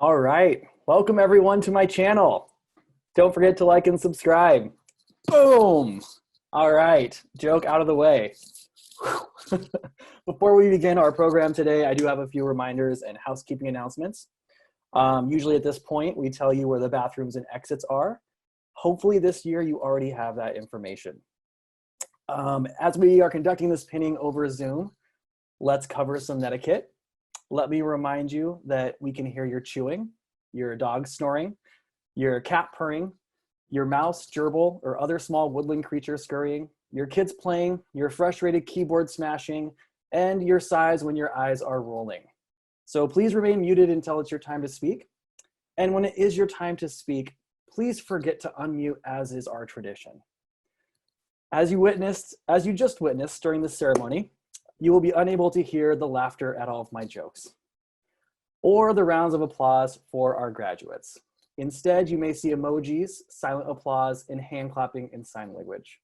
All right, welcome everyone to my channel. Don't forget to like and subscribe. Boom. All right, joke out of the way. Before we begin our program today, I do have a few reminders and housekeeping announcements. Usually at this point, we tell you where the bathrooms and exits are. Hopefully this year you already have that information. As we are conducting this pinning over Zoom, let's cover some etiquette. Let me remind you that we can hear your chewing, your dog snoring, your cat purring, your mouse, gerbil, or other small woodland creature scurrying, your kids playing, your frustrated keyboard smashing, and your sighs when your eyes are rolling. So please remain muted until it's your time to speak. And when it is your time to speak, please forget to unmute, as is our tradition. As you just witnessed during the ceremony, you will be unable to hear the laughter at all of my jokes or the rounds of applause for our graduates. Instead, you may see emojis, silent applause, and hand clapping in sign language.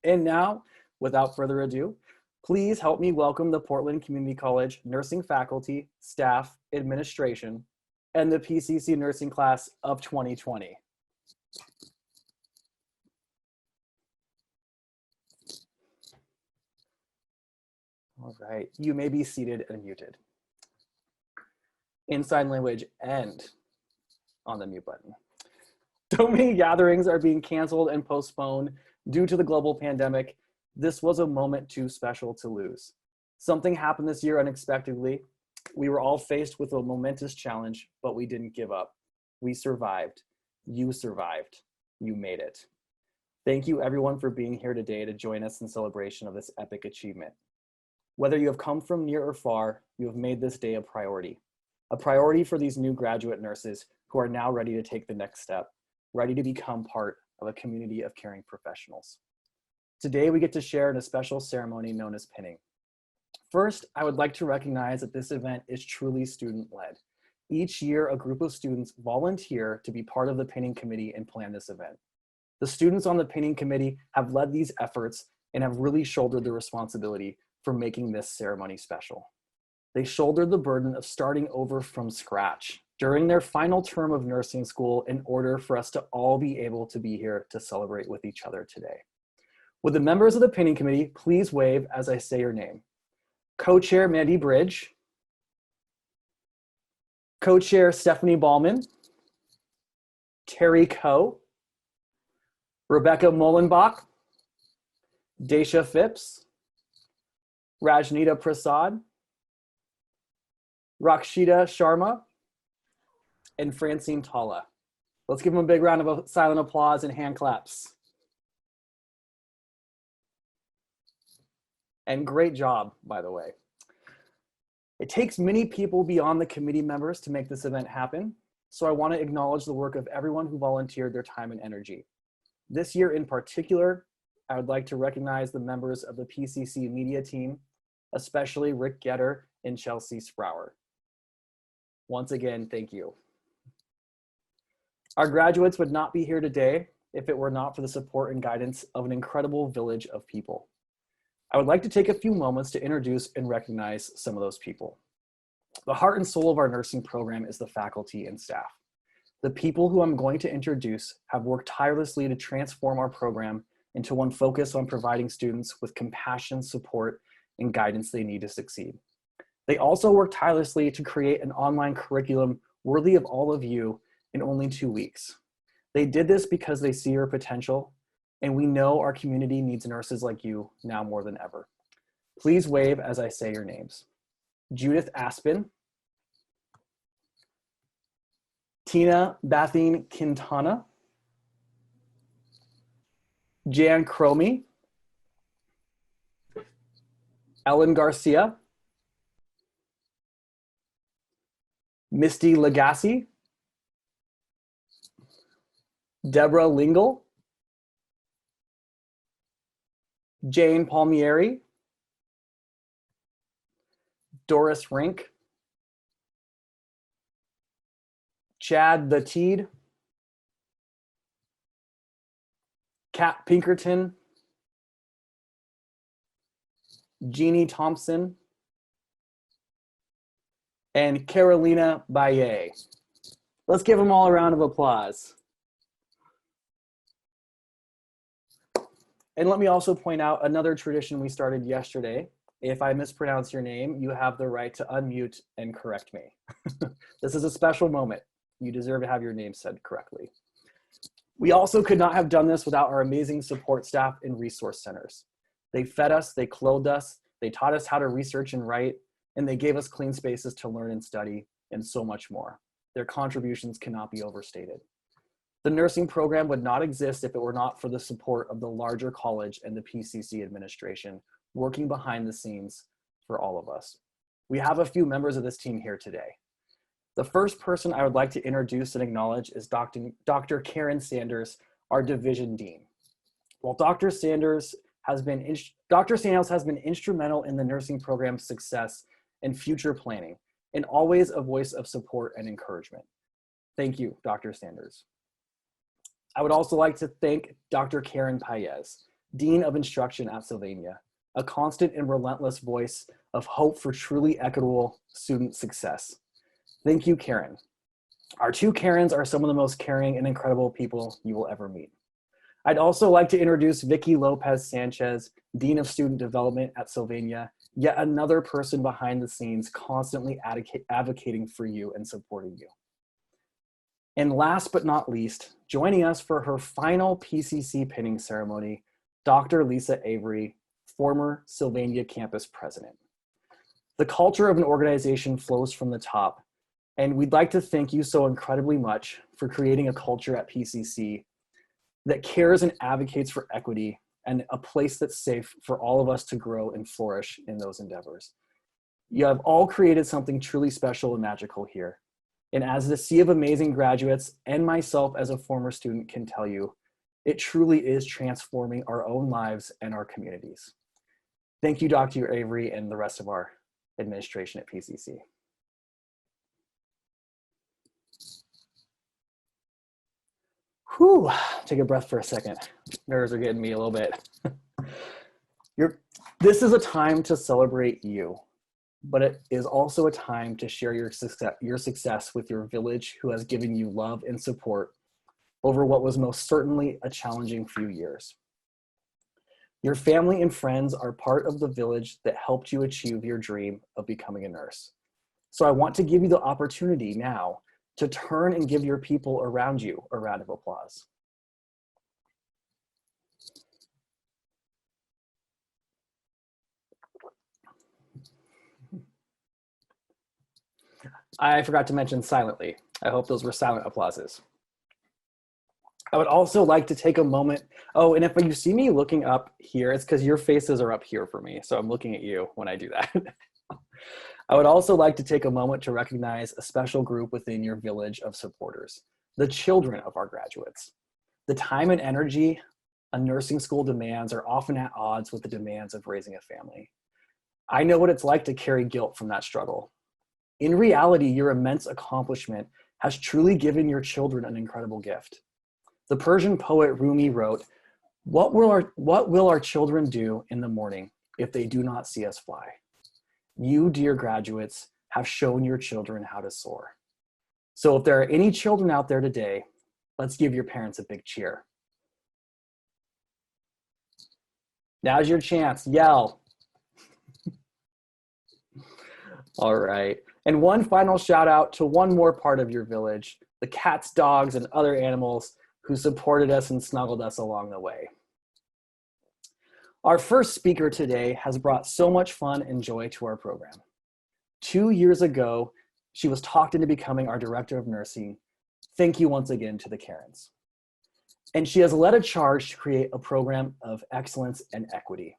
And now, without further ado, please help me welcome the Portland Community College nursing faculty, staff, administration, and the PCC nursing class of 2020. All right, you may be seated and muted. In sign language and on the mute button. So many gatherings are being canceled and postponed due to the global pandemic. This was a moment too special to lose. Something happened this year unexpectedly. We were all faced with a momentous challenge, but we didn't give up. We survived. You survived. You made it. Thank you everyone for being here today to join us in celebration of this epic achievement. Whether you have come from near or far, you have made this day a priority for these new graduate nurses who are now ready to take the next step, ready to become part of a community of caring professionals. Today, we get to share in a special ceremony known as pinning. First, I would like to recognize that this event is truly student-led. Each year, a group of students volunteer to be part of the pinning committee and plan this event. The students on the pinning committee have led these efforts and have really shouldered the responsibility for making this ceremony special. They shouldered the burden of starting over from scratch during their final term of nursing school in order for us to all be able to be here to celebrate with each other today. Would the members of the pinning committee please wave as I say your name? Co-chair Mandy Bridge, co-chair Stephanie Ballman, Terry Coe, Rebecca Molenbach, Daisha Phipps, Rajnita Prasad, Rakshita Sharma, and Francine Talla. Let's give them a big round of silent applause and hand claps. And great job, by the way. It takes many people beyond the committee members to make this event happen, so I want to acknowledge the work of everyone who volunteered their time and energy. This year in particular, I would like to recognize the members of the PCC media team, especially Rick Getter and Chelsea Sprower. Once again, thank you. Our graduates would not be here today if it were not for the support and guidance of an incredible village of people. I would like to take a few moments to introduce and recognize some of those people. The heart and soul of our nursing program is the faculty and staff. The people who I'm going to introduce have worked tirelessly to transform our program into one focused on providing students with compassion, support, and guidance they need to succeed. They also work tirelessly to create an online curriculum worthy of all of you in only 2 weeks. They did this because they see your potential, and we know our community needs nurses like you now more than ever. Please wave as I say your names. Judith Aspin, Tina Bathine Quintana, Jan Cromie, Ellen Garcia, Misty Legassi, Deborah Lingle, Jane Palmieri, Doris Rink, Chad the Teed, Kat Pinkerton, Jeannie Thompson, and Carolina Baye. Let's give them all a round of applause. And let me also point out another tradition we started yesterday. If I mispronounce your name, you have the right to unmute and correct me. This is a special moment. You deserve to have your name said correctly. We also could not have done this without our amazing support staff and resource centers. They fed us, they clothed us, they taught us how to research and write, and they gave us clean spaces to learn and study, and so much more. Their contributions cannot be overstated. The nursing program would not exist if it were not for the support of the larger college and the PCC administration working behind the scenes for all of us. We have a few members of this team here today. The first person I would like to introduce and acknowledge is Dr. Karen Sanders, our division dean. While Dr. Sanders has been instrumental in the nursing program's success and future planning, and always a voice of support and encouragement. Thank you, Dr. Sanders. I would also like to thank Dr. Karen Paez, Dean of Instruction at Sylvania, a constant and relentless voice of hope for truly equitable student success. Thank you, Karen. Our two Karens are some of the most caring and incredible people you will ever meet. I'd also like to introduce Vicky Lopez Sanchez, Dean of Student Development at Sylvania, yet another person behind the scenes constantly advocating for you and supporting you. And last but not least, joining us for her final PCC pinning ceremony, Dr. Lisa Avery, former Sylvania campus president. The culture of an organization flows from the top, and we'd like to thank you so incredibly much for creating a culture at PCC that cares and advocates for equity and a place that's safe for all of us to grow and flourish in those endeavors. You have all created something truly special and magical here. And as the sea of amazing graduates and myself as a former student can tell you, it truly is transforming our own lives and our communities. Thank you, Dr. Avery, and the rest of our administration at PCC. Whew, take a breath for a second. Nerves are getting me a little bit. This is a time to celebrate you, but it is also a time to share your success with your village who has given you love and support over what was most certainly a challenging few years. Your family and friends are part of the village that helped you achieve your dream of becoming a nurse. So I want to give you the opportunity now to turn and give your people around you a round of applause. I forgot to mention silently. I hope those were silent applauses. I would also like to take a moment. Oh, and if you see me looking up here, it's because your faces are up here for me. So I'm looking at you when I do that. I would also like to take a moment to recognize a special group within your village of supporters, the children of our graduates. The time and energy a nursing school demands are often at odds with the demands of raising a family. I know what it's like to carry guilt from that struggle. In reality, your immense accomplishment has truly given your children an incredible gift. The Persian poet Rumi wrote, what will our children do in the morning if they do not see us fly? You, dear graduates, have shown your children how to soar. So if there are any children out there today, let's give your parents a big cheer. Now's your chance, yell. All right, and one final shout out to one more part of your village, the cats, dogs, and other animals who supported us and snuggled us along the way. Our first speaker today has brought so much fun and joy to our program. 2 years ago, she was talked into becoming our director of nursing. Thank you once again to the Karens. And she has led a charge to create a program of excellence and equity.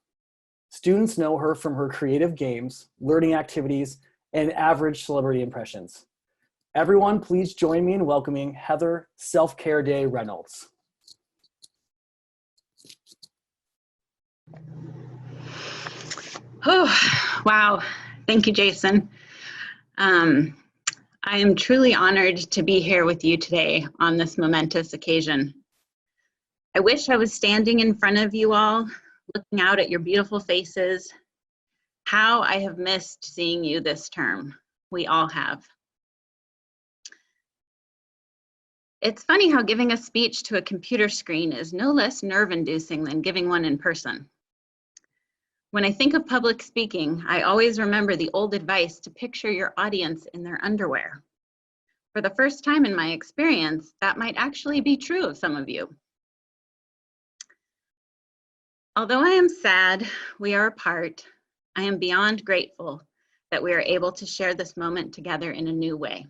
Students know her from her creative games, learning activities, and average celebrity impressions. Everyone, please join me in welcoming Heather Self-Care Day Reynolds. Oh, wow. Thank you, Jason. I am truly honored to be here with you today on this momentous occasion. I wish I was standing in front of you all, looking out at your beautiful faces. How I have missed seeing you this term. We all have. It's funny how giving a speech to a computer screen is no less nerve-inducing than giving one in person. When I think of public speaking, I always remember the old advice to picture your audience in their underwear. For the first time in my experience, that might actually be true of some of you. Although I am sad we are apart, I am beyond grateful that we are able to share this moment together in a new way.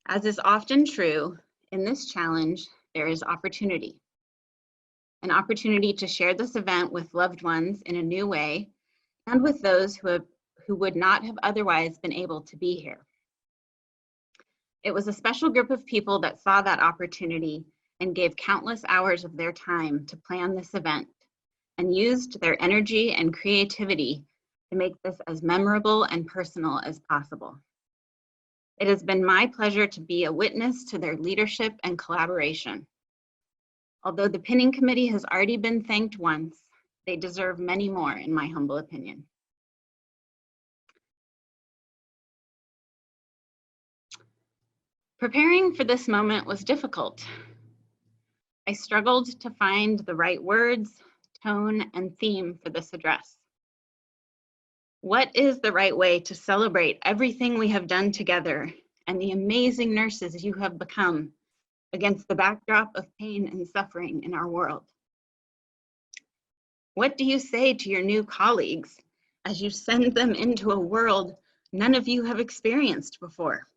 As is often true, in this challenge, there is opportunity. An opportunity to share this event with loved ones in a new way and with those who would not have otherwise been able to be here. It was a special group of people that saw that opportunity and gave countless hours of their time to plan this event and used their energy and creativity to make this as memorable and personal as possible. It has been my pleasure to be a witness to their leadership and collaboration. Although the pinning committee has already been thanked once, they deserve many more, in my humble opinion. Preparing for this moment was difficult. I struggled to find the right words, tone, and theme for this address. What is the right way to celebrate everything we have done together and the amazing nurses you have become against the backdrop of pain and suffering in our world? What do you say to your new colleagues as you send them into a world none of you have experienced before?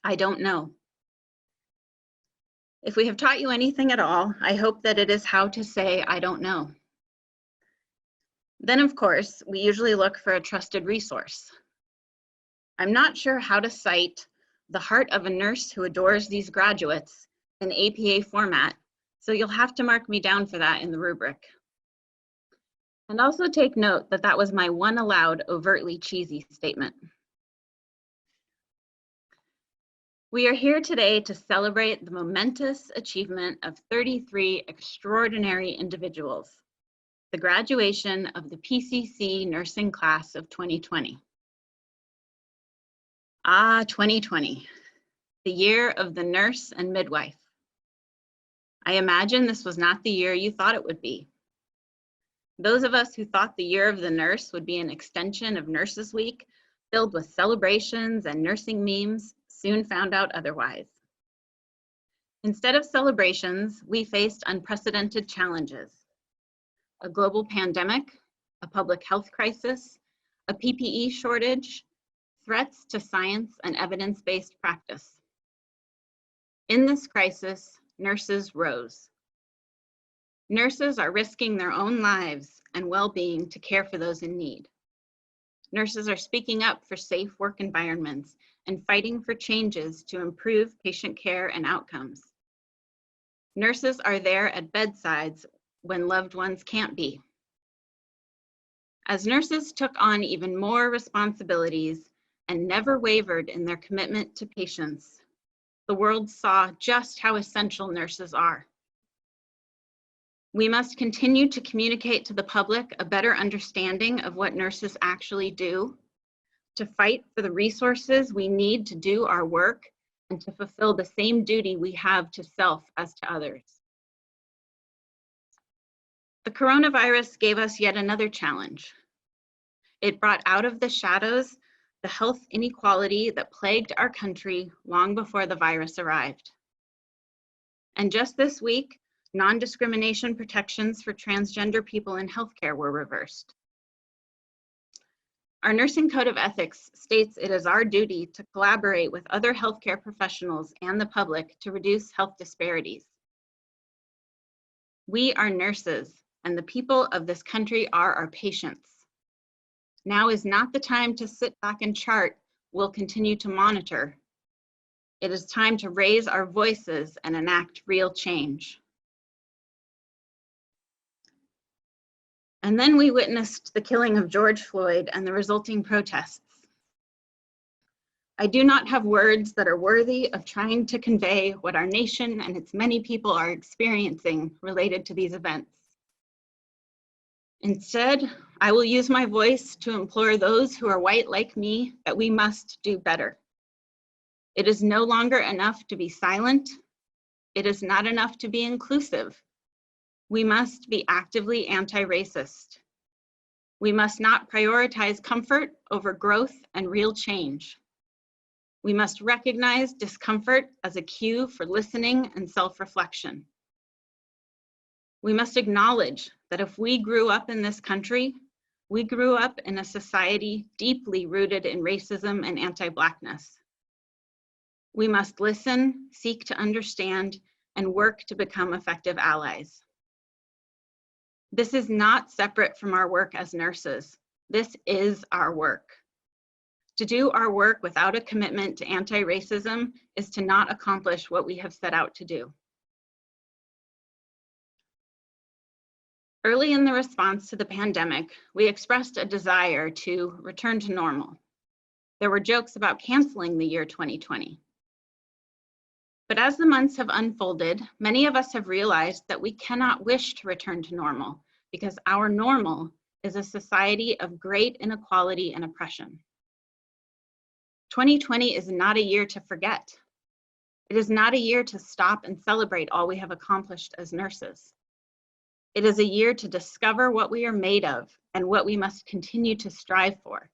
I don't know. If we have taught you anything at all, I hope that it is how to say, I don't know. Then, of course, we usually look for a trusted resource. I'm not sure how to cite The Heart of a Nurse Who Adores These Graduates in APA format, so you'll have to mark me down for that in the rubric. And also take note that that was my one allowed overtly cheesy statement. We are here today to celebrate the momentous achievement of 33 extraordinary individuals, the graduation of the PCC Nursing Class of 2020. Ah, 2020, the year of the nurse and midwife. I imagine this was not the year you thought it would be. Those of us who thought the year of the nurse would be an extension of Nurses Week, filled with celebrations and nursing memes, soon found out otherwise. Instead of celebrations, we faced unprecedented challenges. A global pandemic, a public health crisis, a PPE shortage, threats to science and evidence-based practice. In this crisis, nurses rose. Nurses are risking their own lives and well-being to care for those in need. Nurses are speaking up for safe work environments and fighting for changes to improve patient care and outcomes. Nurses are there at bedsides when loved ones can't be. As nurses took on even more responsibilities and never wavered in their commitment to patients, the world saw just how essential nurses are. We must continue to communicate to the public a better understanding of what nurses actually do, to fight for the resources we need to do our work, and to fulfill the same duty we have to self as to others. The coronavirus gave us yet another challenge. It brought out of the shadows the health inequality that plagued our country long before the virus arrived. And just this week, non-discrimination protections for transgender people in healthcare were reversed. Our Nursing Code of Ethics states it is our duty to collaborate with other healthcare professionals and the public to reduce health disparities. We are nurses, and the people of this country are our patients. Now is not the time to sit back and chart. We'll continue to monitor. It is time to raise our voices and enact real change. And then we witnessed the killing of George Floyd and the resulting protests. I do not have words that are worthy of trying to convey what our nation and its many people are experiencing related to these events. Instead, I will use my voice to implore those who are white like me that we must do better. It is no longer enough to be silent. It is not enough to be inclusive. We must be actively anti-racist. We must not prioritize comfort over growth and real change. We must recognize discomfort as a cue for listening and self-reflection. We must acknowledge that if we grew up in this country, we grew up in a society deeply rooted in racism and anti-Blackness. We must listen, seek to understand, and work to become effective allies. This is not separate from our work as nurses. This is our work. To do our work without a commitment to anti-racism is to not accomplish what we have set out to do. Early in the response to the pandemic, we expressed a desire to return to normal. There were jokes about canceling the year 2020. But as the months have unfolded, many of us have realized that we cannot wish to return to normal because our normal is a society of great inequality and oppression. 2020 is not a year to forget. It is not a year to stop and celebrate all we have accomplished as nurses. It is a year to discover what we are made of and what we must continue to strive for.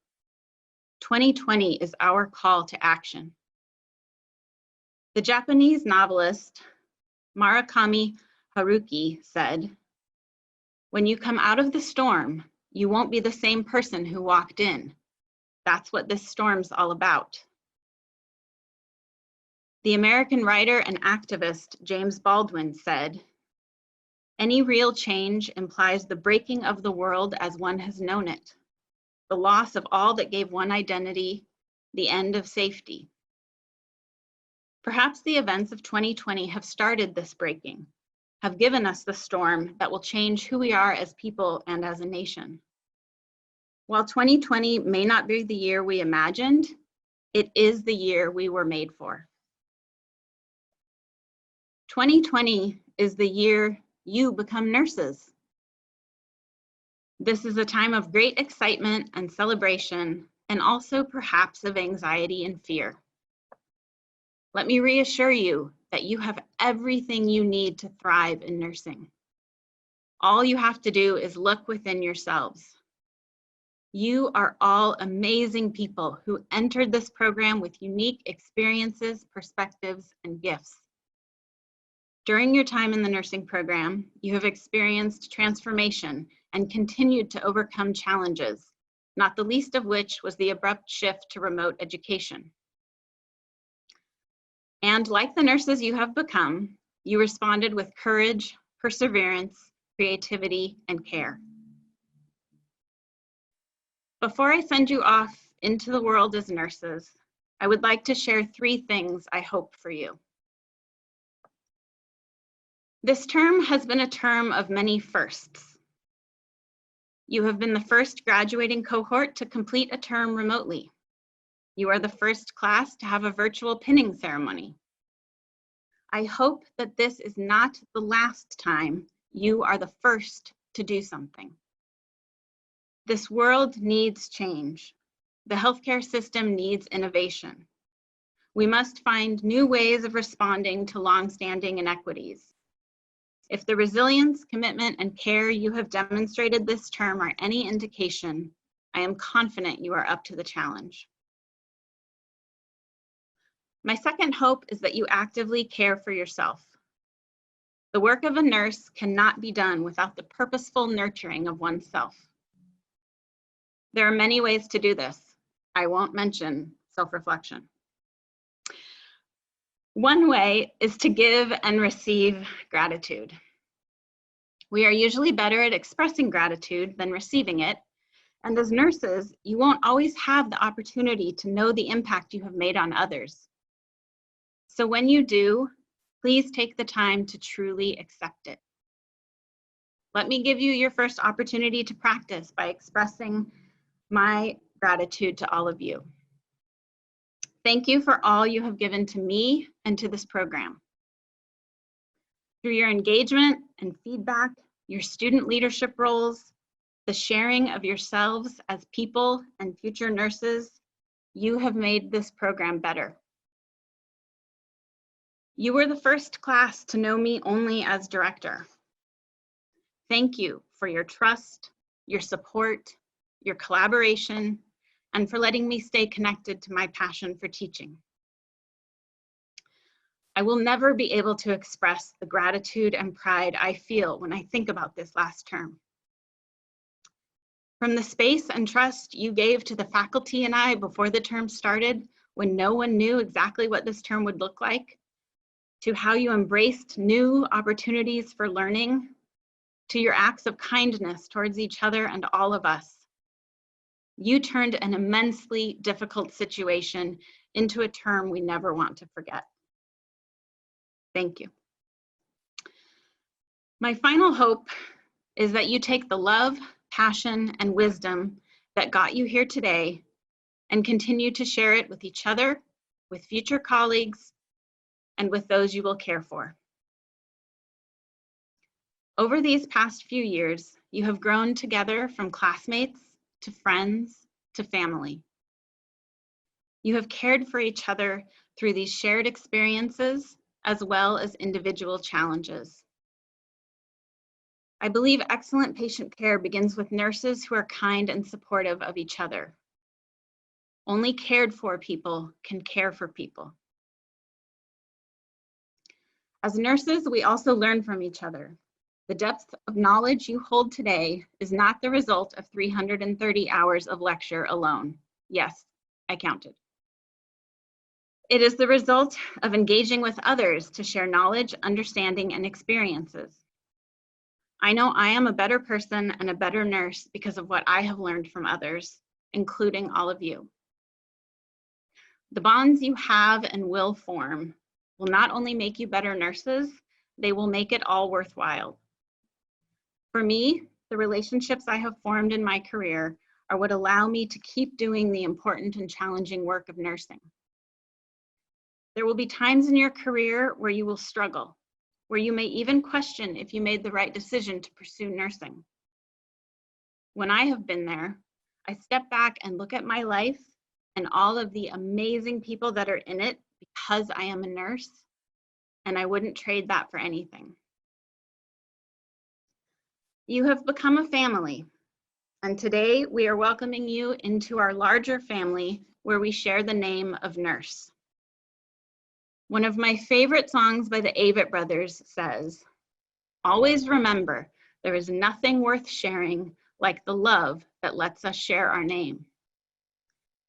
2020 is our call to action. The Japanese novelist Murakami Haruki said, "When you come out of the storm, you won't be the same person who walked in. That's what this storm's all about." The American writer and activist James Baldwin said, "Any real change implies the breaking of the world as one has known it, the loss of all that gave one identity, the end of safety." Perhaps the events of 2020 have started this breaking, have given us the storm that will change who we are as people and as a nation. While 2020 may not be the year we imagined, it is the year we were made for. 2020 is the year you become nurses. This is a time of great excitement and celebration, and also perhaps of anxiety and fear. Let me reassure you that you have everything you need to thrive in nursing. All you have to do is look within yourselves. You are all amazing people who entered this program with unique experiences, perspectives, and gifts. During your time in the nursing program, you have experienced transformation and continued to overcome challenges, not the least of which was the abrupt shift to remote education. And like the nurses you have become, you responded with courage, perseverance, creativity, and care. Before I send you off into the world as nurses, I would like to share 3 things I hope for you. This term has been a term of many firsts. You have been the first graduating cohort to complete a term remotely. You are the first class to have a virtual pinning ceremony. I hope that this is not the last time you are the first to do something. This world needs change. The healthcare system needs innovation. We must find new ways of responding to longstanding inequities. If the resilience, commitment, and care you have demonstrated this term are any indication, I am confident you are up to the challenge. My second hope is that you actively care for yourself. The work of a nurse cannot be done without the purposeful nurturing of oneself. There are many ways to do this. I won't mention self-reflection. One way is to give and receive gratitude. We are usually better at expressing gratitude than receiving it, and as nurses, you won't always have the opportunity to know the impact you have made on others. So when you do, please take the time to truly accept it. Let me give you your first opportunity to practice by expressing my gratitude to all of you. Thank you for all you have given to me and to this program. Through your engagement and feedback, your student leadership roles, the sharing of yourselves as people and future nurses, you have made this program better. You were the first class to know me only as director. Thank you for your trust, your support, your collaboration, and for letting me stay connected to my passion for teaching. I will never be able to express the gratitude and pride I feel when I think about this last term. From the space and trust you gave to the faculty and I before the term started, when no one knew exactly what this term would look like, to how you embraced new opportunities for learning, to your acts of kindness towards each other and all of us. You turned an immensely difficult situation into a term we never want to forget. Thank you. My final hope is that you take the love, passion, and wisdom that got you here today and continue to share it with each other, with future colleagues, and with those you will care for. Over these past few years, you have grown together from classmates to friends to family. You have cared for each other through these shared experiences as well as individual challenges. I believe excellent patient care begins with nurses who are kind and supportive of each other. Only cared for people can care for people. As nurses, we also learn from each other. The depth of knowledge you hold today is not the result of 330 hours of lecture alone. Yes, I counted. It is the result of engaging with others to share knowledge, understanding, and experiences. I know I am a better person and a better nurse because of what I have learned from others, including all of you. The bonds you have and will form will not only make you better nurses, they will make it all worthwhile. For me, the relationships I have formed in my career are what allow me to keep doing the important and challenging work of nursing. There will be times in your career where you will struggle, where you may even question if you made the right decision to pursue nursing. When I have been there, I step back and look at my life and all of the amazing people that are in it because I am a nurse, and I wouldn't trade that for anything. You have become a family, and today we are welcoming you into our larger family where we share the name of nurse. One of my favorite songs by the Avett Brothers says, "Always remember, there is nothing worth sharing like the love that lets us share our name."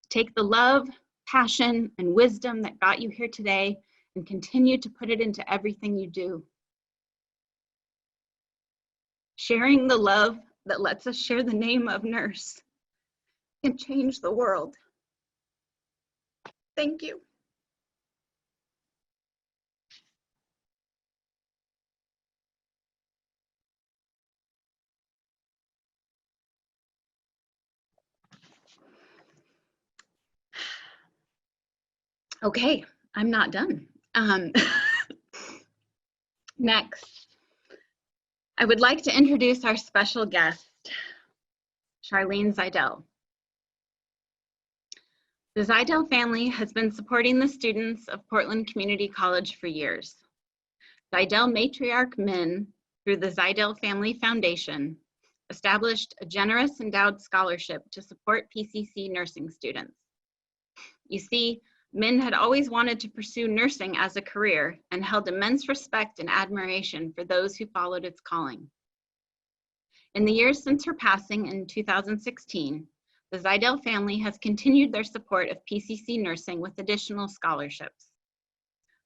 Take the love, passion, and wisdom that got you here today and continue to put it into everything you do. Sharing the love that lets us share the name of nurse can change the world. Thank you. Okay, I'm not done. Next, I would like to introduce our special guest, Charlene Zeidel. The Zeidel family has been supporting the students of Portland Community College for years. Zeidel matriarch Min, through the Zeidel Family Foundation, established a generous endowed scholarship to support PCC nursing students. You see, Min had always wanted to pursue nursing as a career and held immense respect and admiration for those who followed its calling. In the years since her passing in 2016, the Zeidel family has continued their support of PCC nursing with additional scholarships.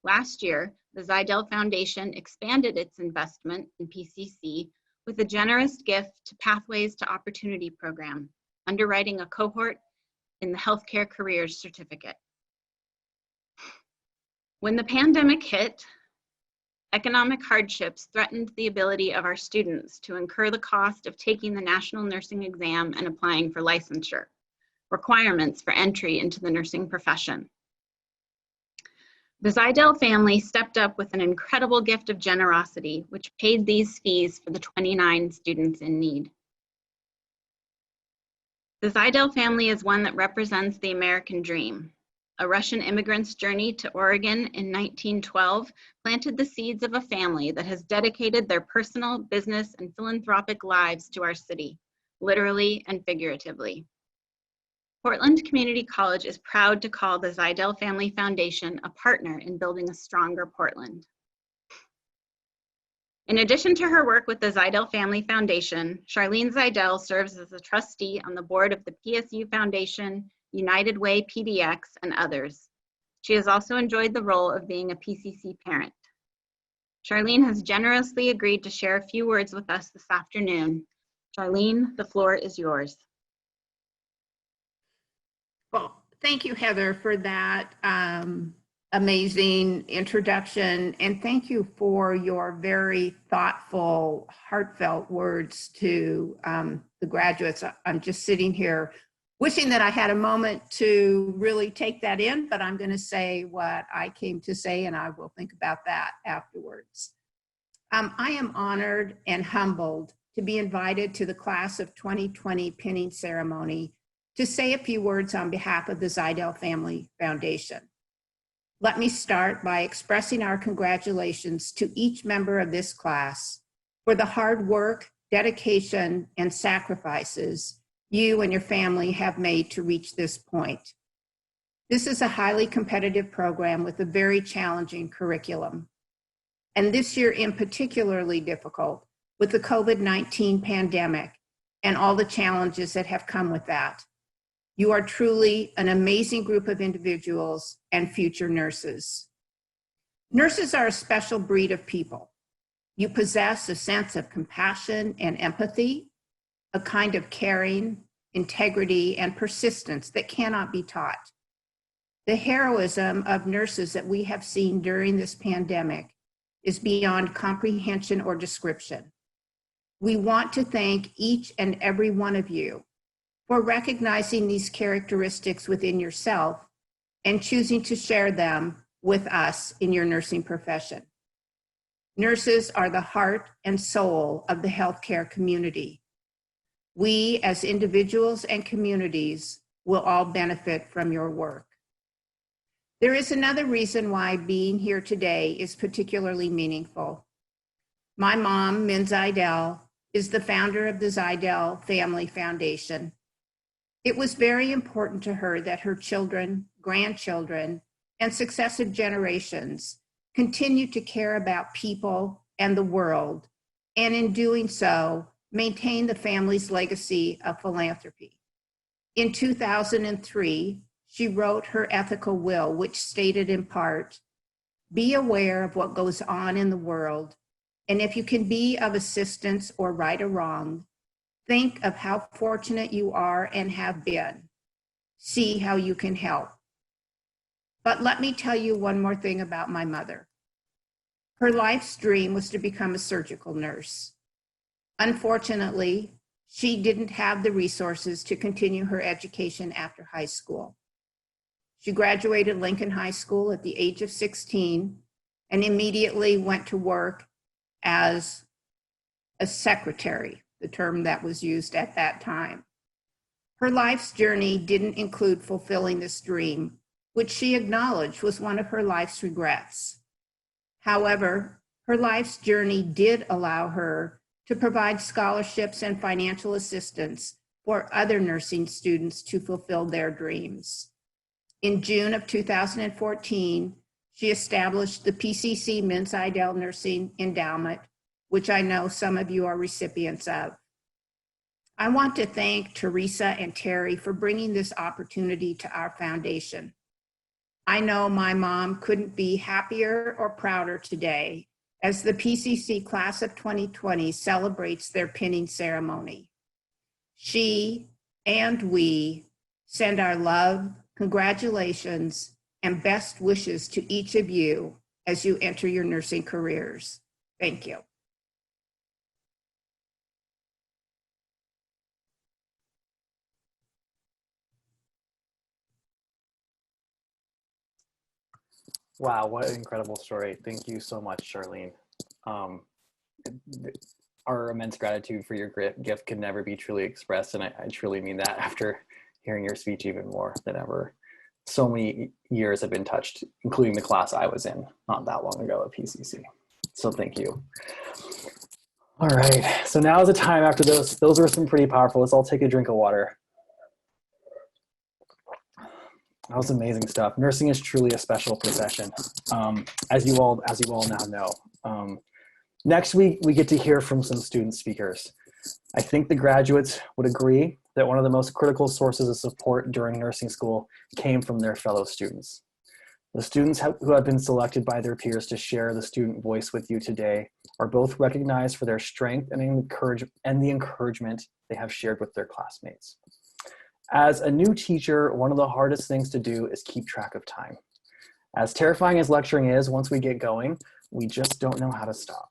Last year, the Zeidel Foundation expanded its investment in PCC with a generous gift to Pathways to Opportunity program, underwriting a cohort in the Healthcare Careers Certificate. When the pandemic hit, economic hardships threatened the ability of our students to incur the cost of taking the national nursing exam and applying for licensure, requirements for entry into the nursing profession. The Zeidel family stepped up with an incredible gift of generosity, which paid these fees for the 29 students in need. The Zidell family is one that represents the American dream. A Russian immigrant's journey to Oregon in 1912 planted the seeds of a family that has dedicated their personal, business, and philanthropic lives to our city, literally and figuratively. Portland Community College is proud to call the Zidell Family Foundation a partner in building a stronger Portland. In addition to her work with the Zidell Family Foundation, Charlene Zidell serves as a trustee on the board of the PSU Foundation, United Way PDX, and others. She has also enjoyed the role of being a PCC parent. Charlene has generously agreed to share a few words with us this afternoon. Charlene, the floor is yours. Well, thank you, Heather, for that amazing introduction. And thank you for your very thoughtful, heartfelt words to the graduates. I'm just sitting here wishing that I had a moment to really take that in, but I'm going to say what I came to say, and I will think about that afterwards. I am honored and humbled to be invited to the class of 2020 pinning ceremony to say a few words on behalf of the Zidell Family Foundation. Let me start by expressing our congratulations to each member of this class for the hard work, dedication, and sacrifices you and your family have made to reach this point. This is a highly competitive program with a very challenging curriculum. And this year in particularly difficult with the COVID-19 pandemic and all the challenges that have come with that. You are truly an amazing group of individuals and future nurses. Nurses are a special breed of people. You possess a sense of compassion and empathy, a kind of caring, integrity, and persistence that cannot be taught. The heroism of nurses that we have seen during this pandemic is beyond comprehension or description. We want to thank each and every one of you for recognizing these characteristics within yourself and choosing to share them with us in your nursing profession. Nurses are the heart and soul of the healthcare community. We, as individuals and communities, will all benefit from your work. There is another reason why being here today is particularly meaningful. My mom, Min Zidell, is the founder of the Zidell Family Foundation. It was very important to her that her children, grandchildren, and successive generations continue to care about people and the world, and in doing so, maintain the family's legacy of philanthropy. In 2003, she wrote her ethical will, which stated in part, "Be aware of what goes on in the world, and if you can be of assistance or right a wrong, think of how fortunate you are and have been. See how you can help." But let me tell you one more thing about my mother. Her life's dream was to become a surgical nurse. Unfortunately, she didn't have the resources to continue her education after high school. She graduated Lincoln High School at the age of 16 and immediately went to work as a secretary, the term that was used at that time. Her life's journey didn't include fulfilling this dream, which she acknowledged was one of her life's regrets. However, her life's journey did allow her to provide scholarships and financial assistance for other nursing students to fulfill their dreams. In June of 2014, she established the PCC Zidell Nursing Endowment, which I know some of you are recipients of. I want to thank Teresa and Terry for bringing this opportunity to our foundation. I know my mom couldn't be happier or prouder today as the PCC class of 2020 celebrates their pinning ceremony. She and we send our love, congratulations, and best wishes to each of you as you enter your nursing careers. Thank you. Wow, what an incredible story. Thank you so much, Charlene. our immense gratitude for your gift can never be truly expressed. And I truly mean that after hearing your speech even more than ever. So many years have been touched, including the class I was in not that long ago at PCC. So thank you. All right, so now is the time after those were some pretty powerful. Let's all take a drink of water. That was amazing stuff. Nursing is truly a special profession, as you all now know. Next week, we get to hear from some student speakers. I think the graduates would agree that one of the most critical sources of support during nursing school came from their fellow students. The students who have been selected by their peers to share the student voice with you today are both recognized for their strength and the encouragement they have shared with their classmates. As a new teacher, one of the hardest things to do is keep track of time. As terrifying as lecturing is, once we get going, we just don't know how to stop.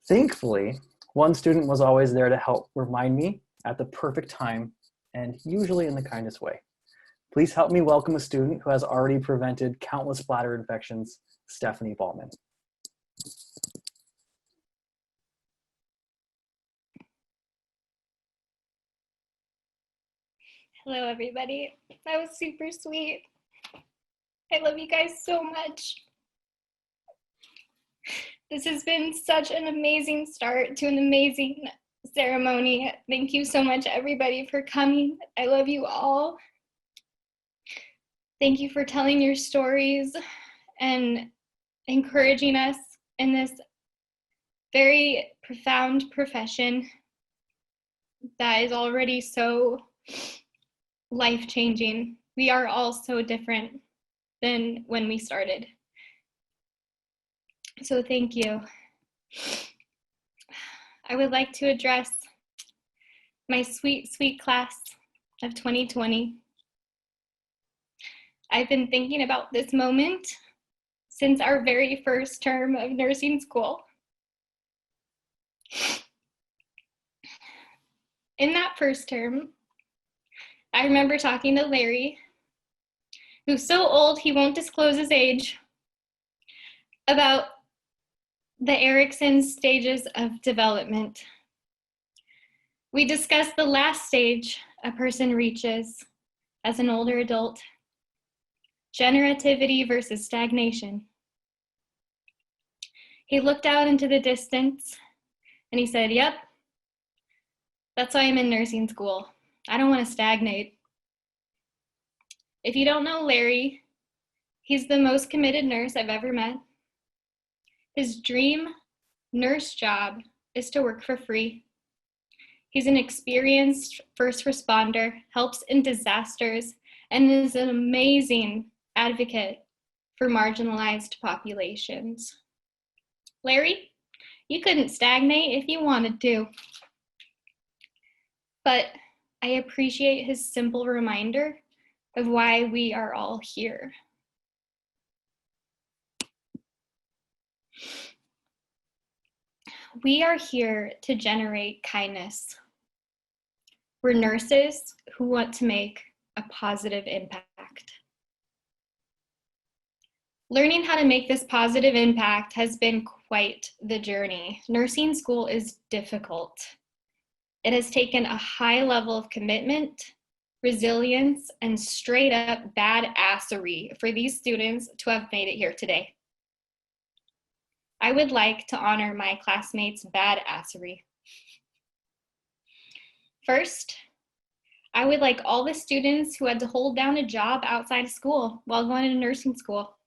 Thankfully, one student was always there to help remind me at the perfect time and usually in the kindest way. Please help me welcome a student who has already prevented countless bladder infections, Stephanie Ballman. Hello, everybody. That was super sweet. I love you guys so much. This has been such an amazing start to an amazing ceremony. Thank you so much, everybody, for coming. I love you all. Thank you for telling your stories and encouraging us in this very profound profession that is already so life-changing. We are all so different than when we started. So thank you. I would like to address my sweet, sweet class of 2020. I've been thinking about this moment since our very first term of nursing school. In that first term, I remember talking to Larry, who's so old he won't disclose his age, about the Erickson stages of development. We discussed the last stage a person reaches as an older adult, generativity versus stagnation. He looked out into the distance and he said, "Yep, that's why I'm in nursing school. I don't want to stagnate." If you don't know Larry, he's the most committed nurse I've ever met. His dream nurse job is to work for free. He's an experienced first responder, helps in disasters, and is an amazing advocate for marginalized populations. Larry, you couldn't stagnate if you wanted to. But I appreciate his simple reminder of why we are all here. We are here to generate kindness. We're nurses who want to make a positive impact. Learning how to make this positive impact has been quite the journey. Nursing school is difficult. It has taken a high level of commitment, resilience, and straight up badassery for these students to have made it here today. I would like to honor my classmates' badassery. First, I would like all the students who had to hold down a job outside of school while going to nursing school.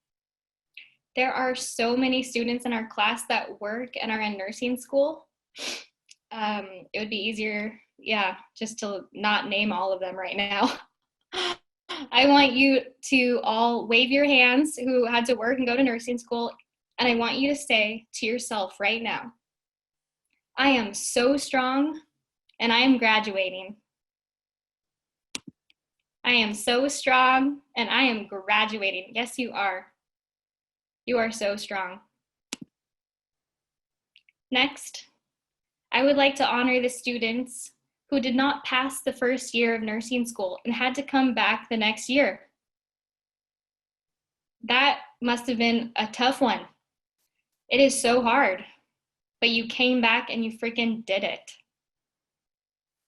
There are so many students in our class that work and are in nursing school. It would be easier, just to not name all of them right now. I want you to all wave your hands who had to work and go to nursing school, and I want you to say to yourself right now, I am so strong and I am graduating. I am so strong and I am graduating. Yes, you are. You are so strong. Next, I would like to honor the students who did not pass the first year of nursing school and had to come back the next year. That must have been a tough one. It is so hard, but you came back and you freaking did it.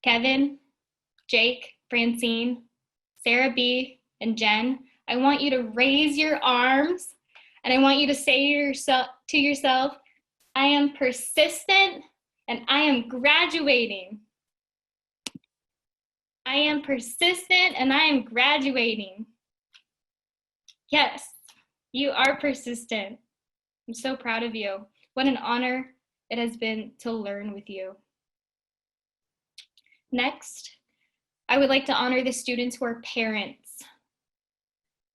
Kevin, Jake, Francine, Sarah B, and Jen, I want you to raise your arms and I want you to say to yourself, I am persistent and I am graduating. I am persistent and I am graduating. Yes, you are persistent. I'm so proud of you. What an honor it has been to learn with you. Next, I would like to honor the students who are parents.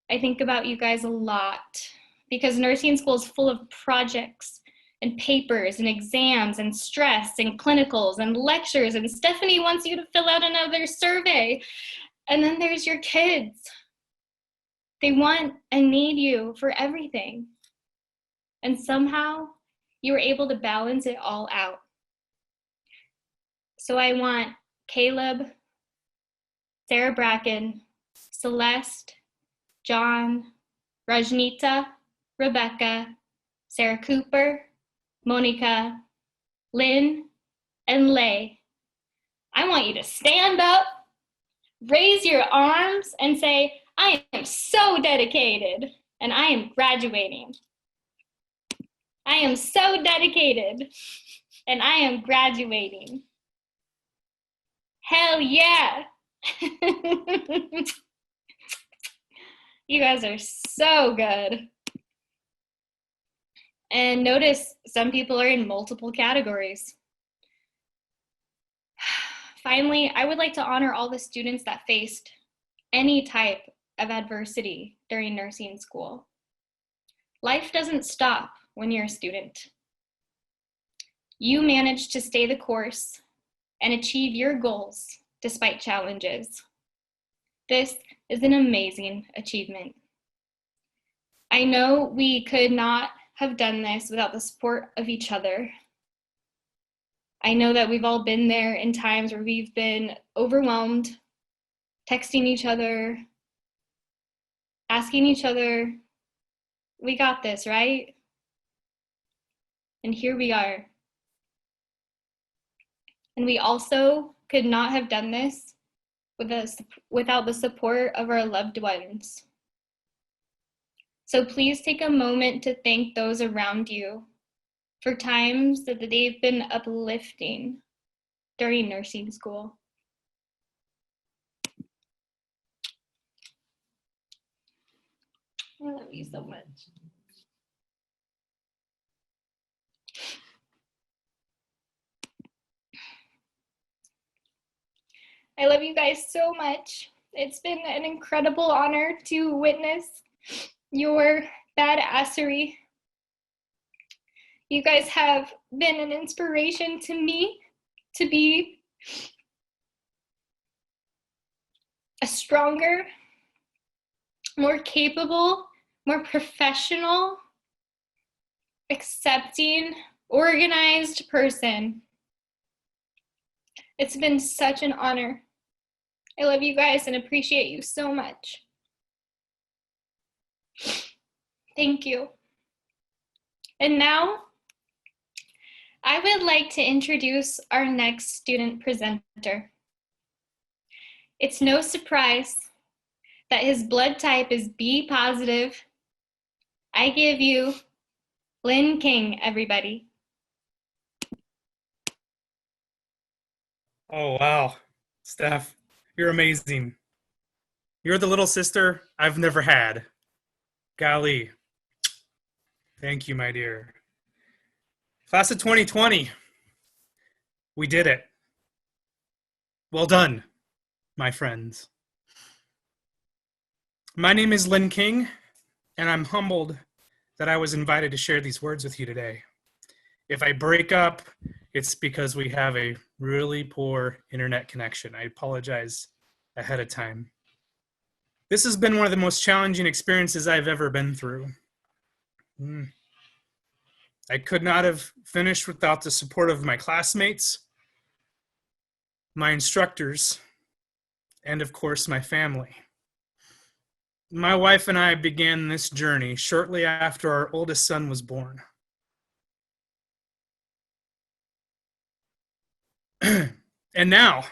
I think about you guys a lot because nursing school is full of projects and papers and exams and stress and clinicals and lectures, and Stephanie wants you to fill out another survey. And then there's your kids. They want and need you for everything. And somehow you were able to balance it all out. So I want Caleb, Sarah Bracken, Celeste, John, Rajnita, Rebecca, Sarah Cooper, Monica, Lynn, and Lay. I want you to stand up, raise your arms, and say, I am so dedicated, and I am graduating. I am so dedicated, and I am graduating. Hell yeah! You guys are so good. And notice some people are in multiple categories. Finally, I would like to honor all the students that faced any type of adversity during nursing school. Life doesn't stop when you're a student. You managed to stay the course and achieve your goals despite challenges. This is an amazing achievement. I know we could not have done this without the support of each other. I know that we've all been there in times where we've been overwhelmed, texting each other, asking each other, we got this, right? And here we are. And we also could not have done this without the support of our loved ones. So please take a moment to thank those around you for times that they've been uplifting during nursing school. I love you so much. I love you guys so much. It's been an incredible honor to witness your badassery. You guys have been an inspiration to me to be a stronger, more capable, more professional, accepting, organized person. It's been such an honor. I love you guys and appreciate you so much. Thank you. And now, I would like to introduce our next student presenter. It's no surprise that his blood type is B positive. I give you Lynn King, everybody. Oh, wow. Steph, you're amazing. You're the little sister I've never had. Golly. Thank you, my dear. Class of 2020. We did it. Well done, my friends. My name is Lynn King, and I'm humbled that I was invited to share these words with you today. If I break up, it's because we have a really poor internet connection. I apologize ahead of time. This has been one of the most challenging experiences I've ever been through. I could not have finished without the support of my classmates, my instructors, and of course, my family. My wife and I began this journey shortly after our oldest son was born. And now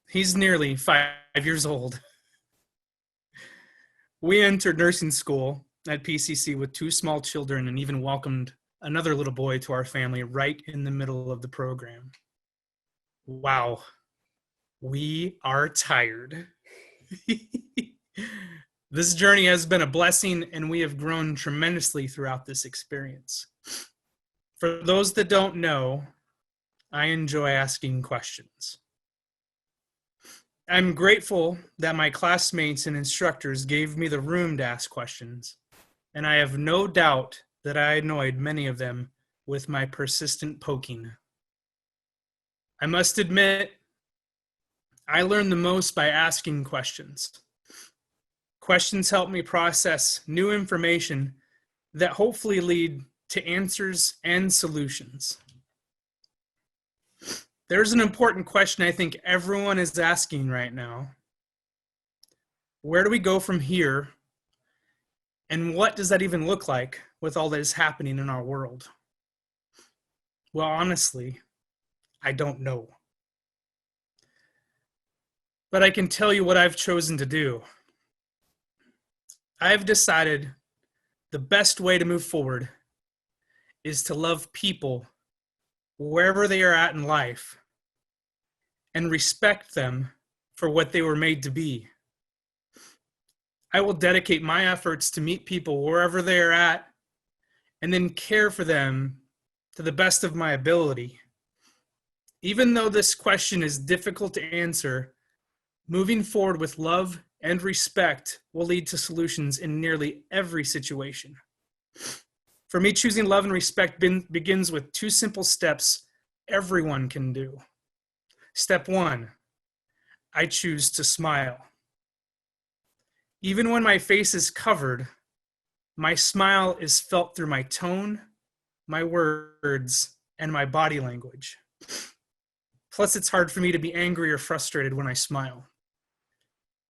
he's nearly 5 years old. We entered nursing school at PCC with 2 small children and even welcomed another little boy to our family right in the middle of the program. Wow, we are tired. This journey has been a blessing, and we have grown tremendously throughout this experience. For those that don't know, I enjoy asking questions. I'm grateful that my classmates and instructors gave me the room to ask questions, and I have no doubt that I annoyed many of them with my persistent poking. I must admit, I learn the most by asking questions. Questions help me process new information that hopefully lead to answers and solutions. There's an important question I think everyone is asking right now. Where do we go from here? And what does that even look like with all that is happening in our world? Well, honestly, I don't know. But I can tell you what I've chosen to do. I've decided the best way to move forward is to love people wherever they are at in life and respect them for what they were made to be. I will dedicate my efforts to meet people wherever they are at and then care for them to the best of my ability. Even though this question is difficult to answer, moving forward with love and respect will lead to solutions in nearly every situation. For me, choosing love and respect begins with 2 simple steps everyone can do. Step 1, I choose to smile. Even when my face is covered, my smile is felt through my tone, my words, and my body language. Plus, it's hard for me to be angry or frustrated when I smile.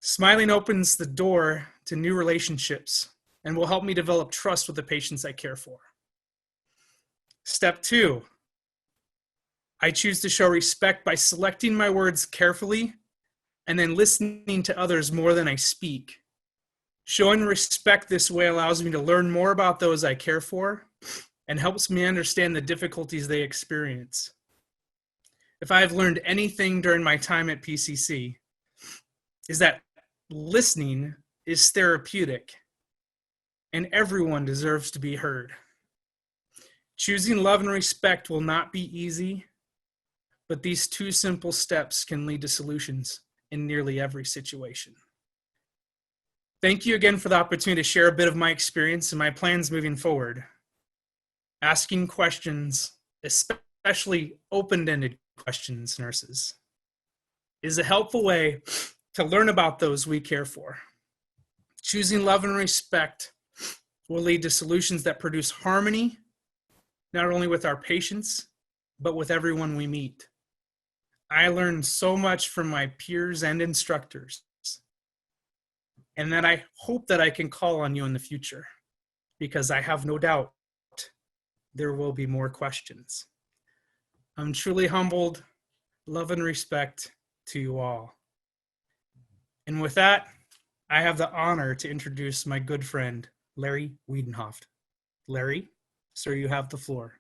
Smiling opens the door to new relationships and will help me develop trust with the patients I care for. Step 2, I choose to show respect by selecting my words carefully and then listening to others more than I speak. Showing respect this way allows me to learn more about those I care for and helps me understand the difficulties they experience. If I have learned anything during my time at PCC, is that listening is therapeutic, and everyone deserves to be heard. Choosing love and respect will not be easy, but these 2 simple steps can lead to solutions in nearly every situation. Thank you again for the opportunity to share a bit of my experience and my plans moving forward. Asking questions, especially open-ended questions, nurses, is a helpful way to learn about those we care for. Choosing love and respect will lead to solutions that produce harmony, not only with our patients, but with everyone we meet. I learned so much from my peers and instructors, and that I hope that I can call on you in the future, because I have no doubt there will be more questions. I'm truly humbled. Love and respect to you all. And with that, I have the honor to introduce my good friend, Larry Wiedenhoft. Larry, sir, you have the floor.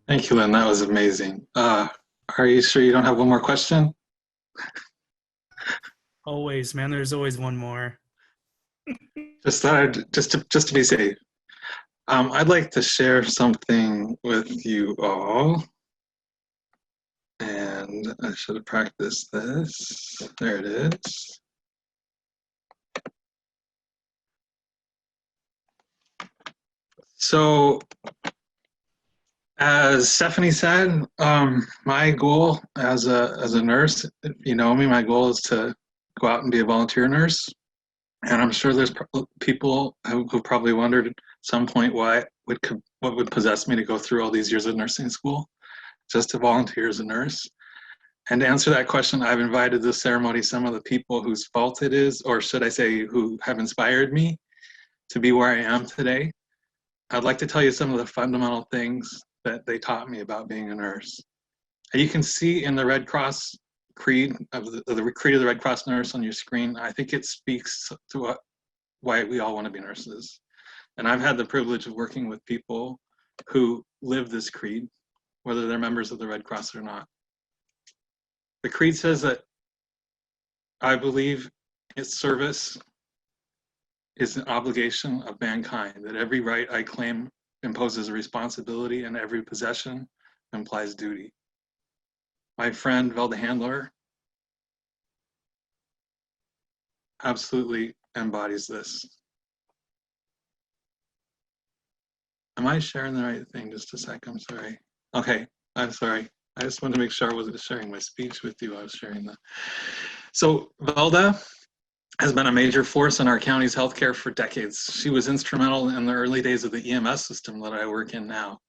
Thank you, Lynn. That was amazing. Are you sure you don't have one more question? Always, man. There's always one more. Just to be safe. I'd like to share something with you all. And I should have practiced this. There it is. So, as Stephanie said, my goal as a nurse, if you know me, my goal is to go out and be a volunteer nurse. And I'm sure there's people who probably wondered at some point what would possess me to go through all these years of nursing school just to volunteer as a nurse. And to answer that question, I've invited to the ceremony some of the people whose fault it is, or should I say, who have inspired me to be where I am today. I'd like to tell you some of the fundamental things that they taught me about being a nurse. And you can see in the Red Cross creed of the creed of the Red Cross nurse on your screen, I think it speaks to why we all want to be nurses. And I've had the privilege of working with people who live this creed, whether they're members of the Red Cross or not. The creed says that I believe its service is an obligation of mankind, that every right I claim imposes a responsibility and every possession implies duty. My friend Velda Handler absolutely embodies this. Am I sharing the right thing? Just a sec, I'm sorry. Okay, I'm sorry. I just wanted to make sure I wasn't sharing my speech with you. I was sharing that. So Velda has been a major force in our county's healthcare for decades. She was instrumental in the early days of the EMS system that I work in now.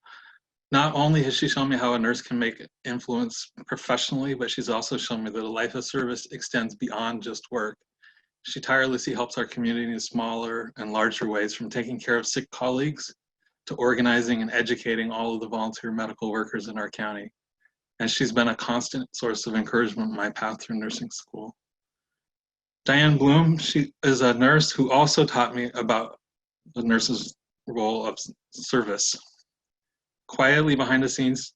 Not only has she shown me how a nurse can make influence professionally, but she's also shown me that a life of service extends beyond just work. She tirelessly helps our community in smaller and larger ways, from taking care of sick colleagues to organizing and educating all of the volunteer medical workers in our county. And she's been a constant source of encouragement in my path through nursing school. Diane Bloom, she is a nurse who also taught me about the nurse's role of service. Quietly behind the scenes,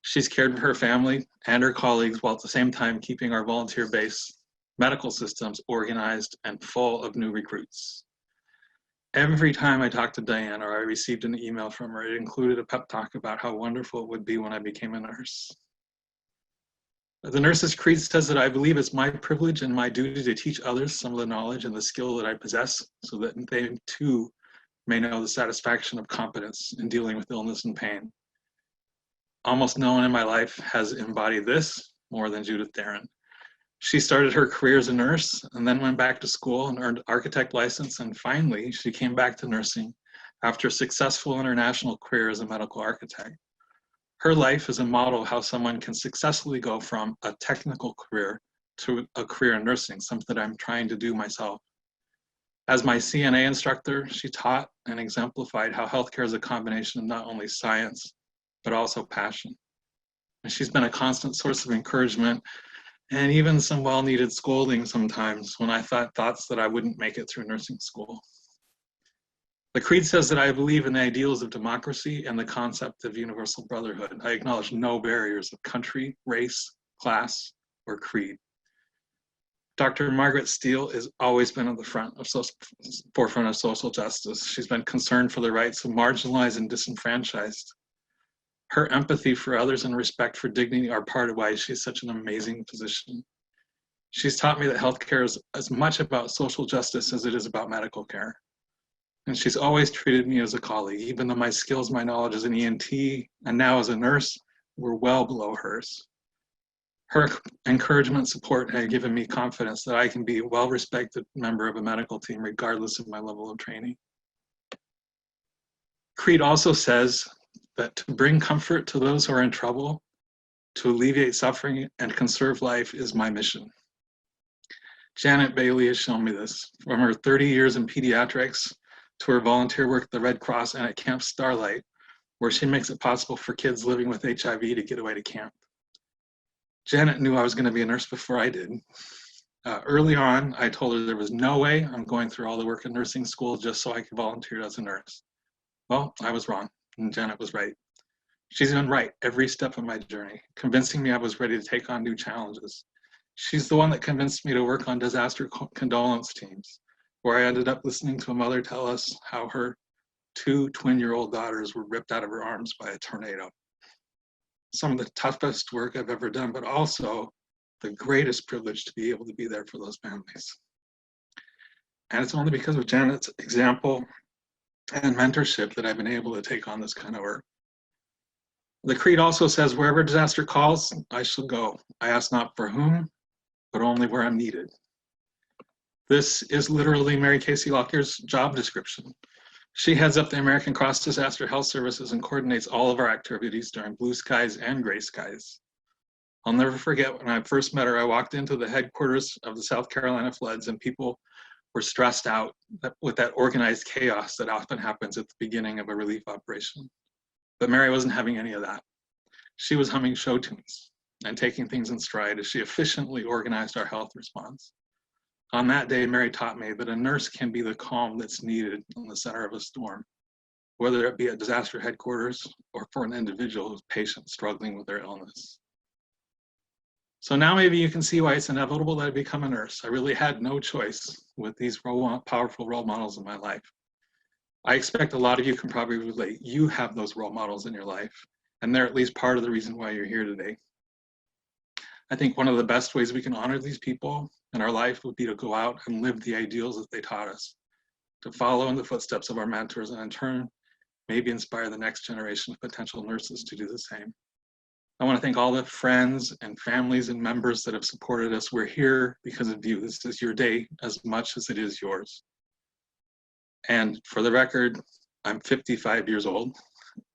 she's cared for her family and her colleagues while at the same time keeping our volunteer-based medical systems organized and full of new recruits. Every time I talked to Diane or I received an email from her, it included a pep talk about how wonderful it would be when I became a nurse. The Nurse's Creed says that I believe it's my privilege and my duty to teach others some of the knowledge and the skill that I possess so that they too may know the satisfaction of competence in dealing with illness and pain. Almost no one in my life has embodied this more than Judith Darren. She started her career as a nurse and then went back to school and earned an architect license, and finally she came back to nursing after a successful international career as a medical architect. Her life is a model of how someone can successfully go from a technical career to a career in nursing, something that I'm trying to do myself. As my CNA instructor, she taught and exemplified how healthcare is a combination of not only science, but also passion. And she's been a constant source of encouragement and even some well-needed scolding sometimes when I thought thoughts that I wouldn't make it through nursing school. The creed says that I believe in the ideals of democracy and the concept of universal brotherhood. I acknowledge no barriers of country, race, class, or creed. Dr. Margaret Steele has always been at the forefront of social justice. She's been concerned for the rights of marginalized and disenfranchised. Her empathy for others and respect for dignity are part of why she's such an amazing physician. She's taught me that healthcare is as much about social justice as it is about medical care. And she's always treated me as a colleague, even though my skills, my knowledge as an ENT, and now as a nurse, were well below hers. Her encouragement and support have given me confidence that I can be a well-respected member of a medical team, regardless of my level of training. Creed also says that to bring comfort to those who are in trouble, to alleviate suffering and conserve life is my mission. Janet Bailey has shown me this. From her 30 years in pediatrics to her volunteer work at the Red Cross and at Camp Starlight, where she makes it possible for kids living with HIV to get away to camp. Janet knew I was going to be a nurse before I did. Early on, I told her there was no way I'm going through all the work in nursing school just so I could volunteer as a nurse. Well, I was wrong, and Janet was right. She's been right every step of my journey, convincing me I was ready to take on new challenges. She's the one that convinced me to work on disaster condolence teams, where I ended up listening to a mother tell us how her 2 twin-year-old daughters were ripped out of her arms by a tornado. Some of the toughest work I've ever done, but also the greatest privilege to be able to be there for those families. And it's only because of Janet's example and mentorship that I've been able to take on this kind of work. The creed also says, wherever disaster calls, I shall go. I ask not for whom, but only where I'm needed. This is literally Mary Casey Lockyer's job description. She heads up the American Cross Disaster Health Services and coordinates all of our activities during blue skies and gray skies. I'll never forget when I first met her, I walked into the headquarters of the South Carolina floods and people were stressed out with that organized chaos that often happens at the beginning of a relief operation. But Mary wasn't having any of that. She was humming show tunes. and taking things in stride as she efficiently organized our health response. On that day, Mary taught me that a nurse can be the calm that's needed in the center of a storm, whether it be at disaster headquarters or for an individual who's patient struggling with their illness. So now maybe you can see why it's inevitable that I become a nurse. I really had no choice with these powerful role models in my life. I expect a lot of you can probably relate. You have those role models in your life, and they're at least part of the reason why you're here today. I think one of the best ways we can honor these people in our life would be to go out and live the ideals that they taught us, to follow in the footsteps of our mentors, and in turn, maybe inspire the next generation of potential nurses to do the same. I want to thank all the friends and families and members that have supported us. We're here because of you. This is your day as much as it is yours. And for the record, I'm 55 years old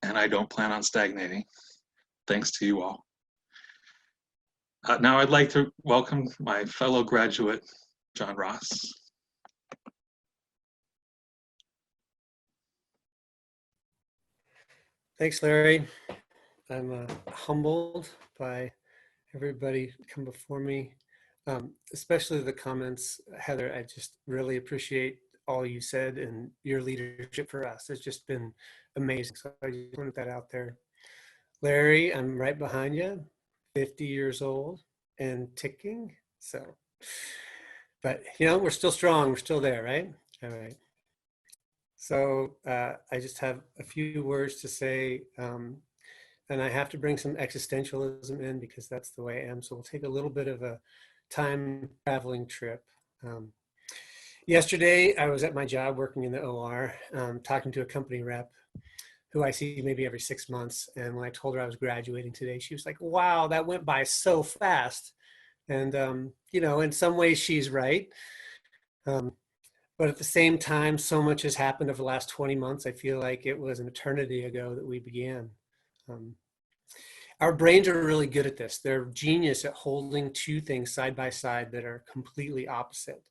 and I don't plan on stagnating. Thanks to you all. Now I'd like to welcome my fellow graduate, John Ross. Thanks, Larry. I'm humbled by everybody come before me, especially the comments. Heather, I just really appreciate all you said and your leadership for us. It's just been amazing. So I just wanted that out there. Larry, I'm right behind you, 50 years old and ticking. So, but you know, we're still strong. We're still there, right? All right. So I just have a few words to say, and I have to bring some existentialism in because that's the way I am. So we'll take a little bit of a time traveling trip. Yesterday, I was at my job working in the OR, talking to a company rep who I see maybe every 6 months. And when I told her I was graduating today, she was like, wow, that went by so fast. And, you know, in some ways she's right. But at the same time, so much has happened over the last 20 months. I feel like it was an eternity ago that we began. Our brains are really good at this. They're genius at holding two things side by side that are completely opposite.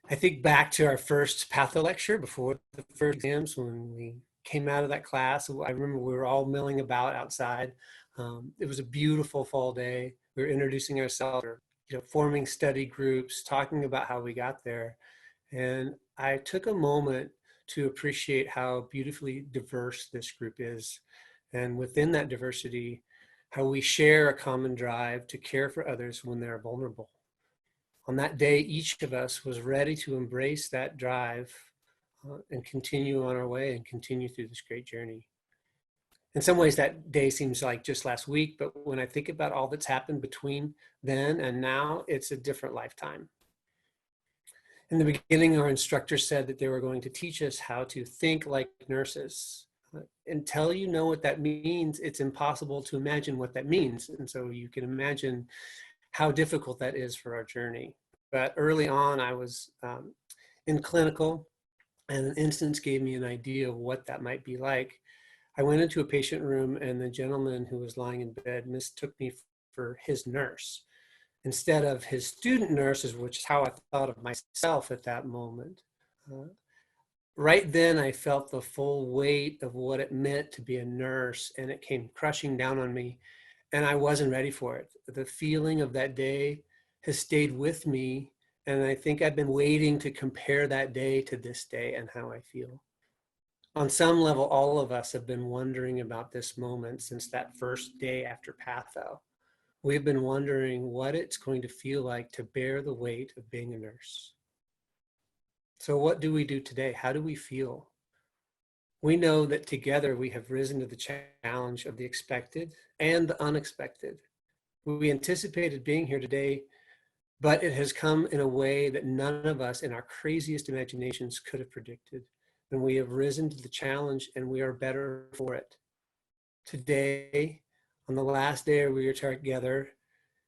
I think back to our first patho lecture before the first exams when we came out of that class. I remember we were all milling about outside. It was a beautiful fall day. We were introducing ourselves, you know, forming study groups, talking about how we got there. And I took a moment to appreciate how beautifully diverse this group is. And within that diversity, how we share a common drive to care for others when they're vulnerable. On that day, each of us was ready to embrace that drive and continue on our way and continue through this great journey. In some ways, that day seems like just last week, but when I think about all that's happened between then and now, it's a different lifetime. In the beginning, our instructor said that they were going to teach us how to think like nurses. Until you know what that means, it's impossible to imagine what that means. And so you can imagine how difficult that is for our journey. But early on, I was in clinical, and an instance gave me an idea of what that might be like. I went into a patient room, and the gentleman who was lying in bed mistook me for his nurse instead of his student nurses, which is how I thought of myself at that moment. Right then, I felt the full weight of what it meant to be a nurse, and it came crushing down on me, and I wasn't ready for it. The feeling of that day has stayed with me, and I think I've been waiting to compare that day to this day and how I feel. On some level, all of us have been wondering about this moment since that first day after patho. We've been wondering what it's going to feel like to bear the weight of being a nurse. So what do we do today? How do we feel? We know that together we have risen to the challenge of the expected and the unexpected. We anticipated being here today, but it has come in a way that none of us in our craziest imaginations could have predicted. And we have risen to the challenge and we are better for it. Today, on the last day we are together,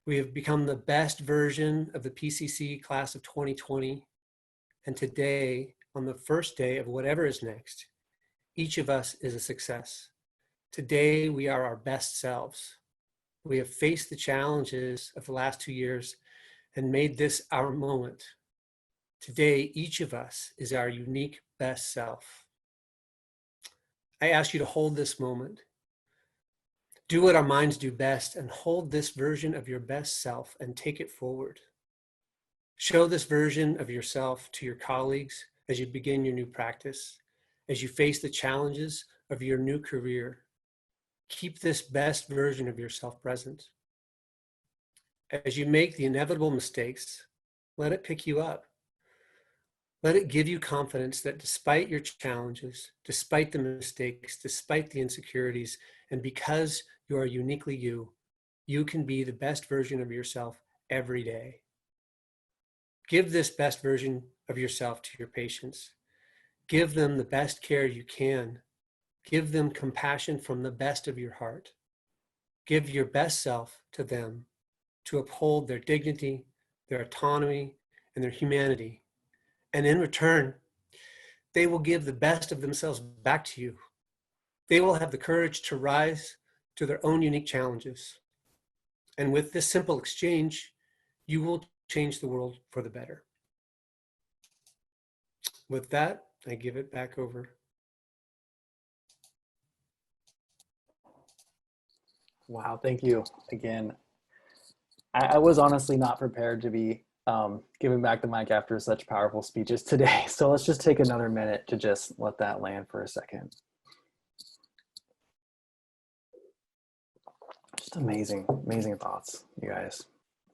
we have become the best version of the PCC class of 2020. And today, on the first day of whatever is next, each of us is a success. Today, we are our best selves. We have faced the challenges of the last 2 years and made this our moment. Today, each of us is our unique best self. I ask you to hold this moment. Do what our minds do best and hold this version of your best self and take it forward. Show this version of yourself to your colleagues as you begin your new practice, as you face the challenges of your new career. Keep this best version of yourself present. As you make the inevitable mistakes, let it pick you up. Let it give you confidence that despite your challenges, despite the mistakes, despite the insecurities, and because you are uniquely you, you can be the best version of yourself every day. Give this best version of yourself to your patients. Give them the best care you can. Give them compassion from the best of your heart. Give your best self to them to uphold their dignity, their autonomy, and their humanity. And in return, they will give the best of themselves back to you. They will have the courage to rise to their own unique challenges. And with this simple exchange, you will change the world for the better. With that, I give it back over. Wow, thank you again. I was honestly not prepared to be giving back the mic after such powerful speeches today. So let's just take another minute to just let that land for a second. Just amazing, amazing thoughts, you guys.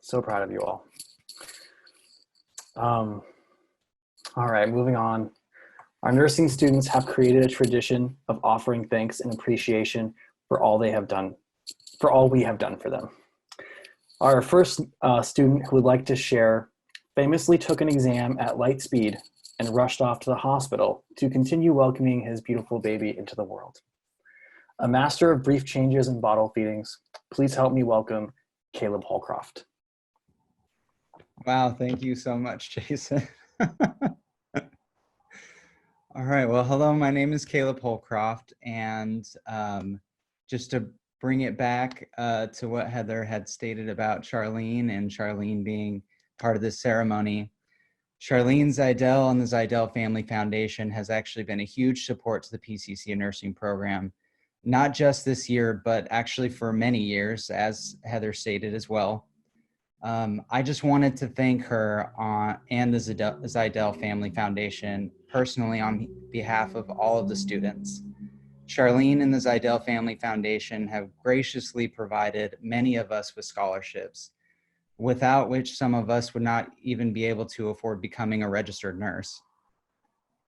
So proud of you all. All right, moving on. Our nursing students have created a tradition of offering thanks and appreciation for all they have done, for all we have done for them. Our first student who would like to share famously took an exam at light speed and rushed off to the hospital to continue welcoming his beautiful baby into the world. A master of brief changes and bottle feedings, please help me welcome Caleb Holcroft. Wow, thank you so much, Jason. All right, well, hello, my name is Caleb Holcroft, and just to bring it back to what Heather had stated about Charlene and Charlene being part of this ceremony, Charlene Zidell and the Zidell Family Foundation has actually been a huge support to the PCC nursing program, not just this year, but actually for many years, as Heather stated as well. I just wanted to thank her and the Zidell Family Foundation personally on behalf of all of the students. Charlene and the Zidell Family Foundation have graciously provided many of us with scholarships, without which some of us would not even be able to afford becoming a registered nurse.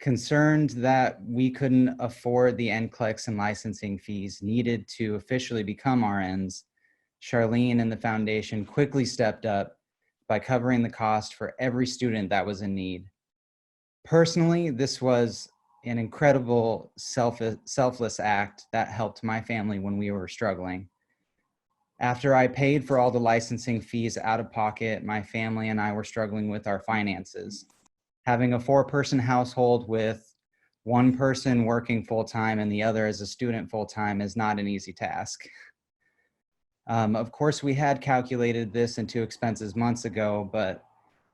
Concerned that we couldn't afford the NCLEX and licensing fees needed to officially become RNs, Charlene and the foundation quickly stepped up by covering the cost for every student that was in need. Personally, this was an incredible selfless act that helped my family when we were struggling. After I paid for all the licensing fees out of pocket, my family and I were struggling with our finances. Having a 4-person household with one person working full-time and the other as a student full-time is not an easy task. Of course, we had calculated this into expenses months ago, but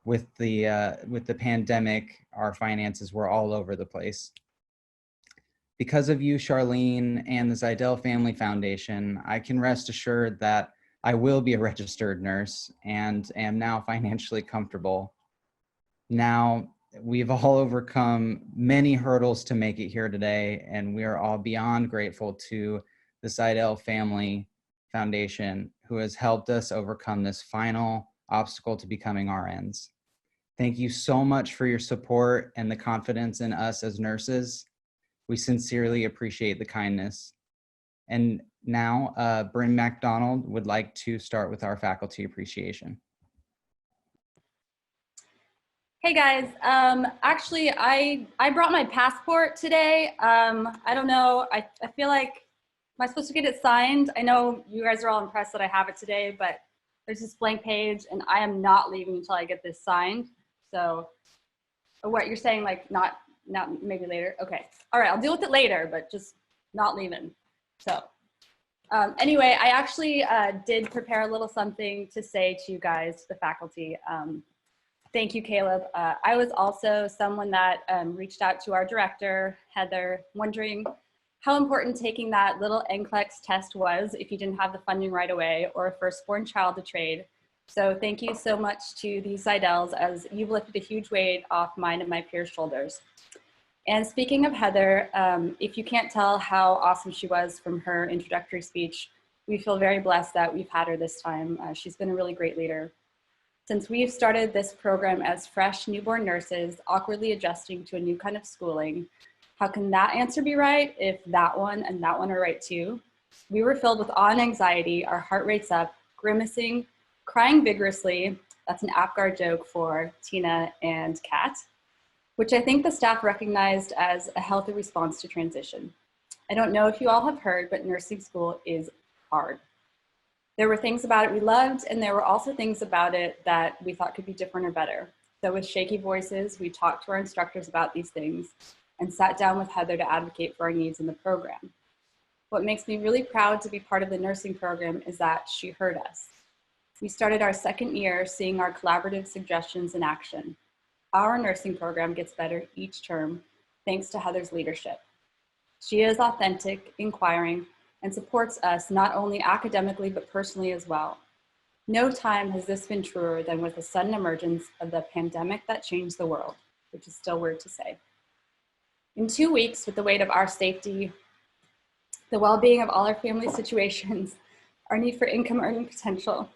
with the pandemic, our finances were all over the place. Because of you, Charlene, and the Zidell Family Foundation, I can rest assured that I will be a registered nurse and am now financially comfortable. Now, we've all overcome many hurdles to make it here today, and we are all beyond grateful to the Zidell Family Foundation, who has helped us overcome this final obstacle to becoming RNs. Thank you so much for your support and the confidence in us as nurses. We sincerely appreciate the kindness. And now, Bryn MacDonald would like to start with our faculty appreciation. Hey guys, actually I brought my passport today. I don't know, I feel like, am I supposed to get it signed? I know you guys are all impressed that I have it today, but there's this blank page and I am not leaving until I get this signed. So what you're saying, like not maybe later? Okay, all right, I'll deal with it later, but just not leaving. So anyway, I actually did prepare a little something to say to you guys, to the faculty. Thank you, Caleb. I was also someone that reached out to our director, Heather, wondering how important taking that little NCLEX test was if you didn't have the funding right away or a firstborn child to trade. So thank you so much to the Seidels, as you've lifted a huge weight off mine and my peers' shoulders. And speaking of Heather, if you can't tell how awesome she was from her introductory speech, we feel very blessed that we've had her this time. She's been a really great leader. Since we've started this program as fresh newborn nurses, awkwardly adjusting to a new kind of schooling, how can that answer be right if that one and that one are right too? We were filled with awe and anxiety, our heart rates up, grimacing, crying vigorously. That's an APGAR joke for Tina and Kat, which I think the staff recognized as a healthy response to transition. I don't know if you all have heard, but nursing school is hard. There were things about it we loved, and there were also things about it that we thought could be different or better. So with shaky voices, we talked to our instructors about these things and sat down with Heather to advocate for our needs in the program. What makes me really proud to be part of the nursing program is that she heard us. We started our second year seeing our collaborative suggestions in action. Our nursing program gets better each term thanks to Heather's leadership. She is authentic, inquiring, and supports us not only academically but personally as well. No time has this been truer than with the sudden emergence of the pandemic that changed the world, which is still weird to say. In 2 weeks, with the weight of our safety, the well-being of all our family situations, our need for income earning potential,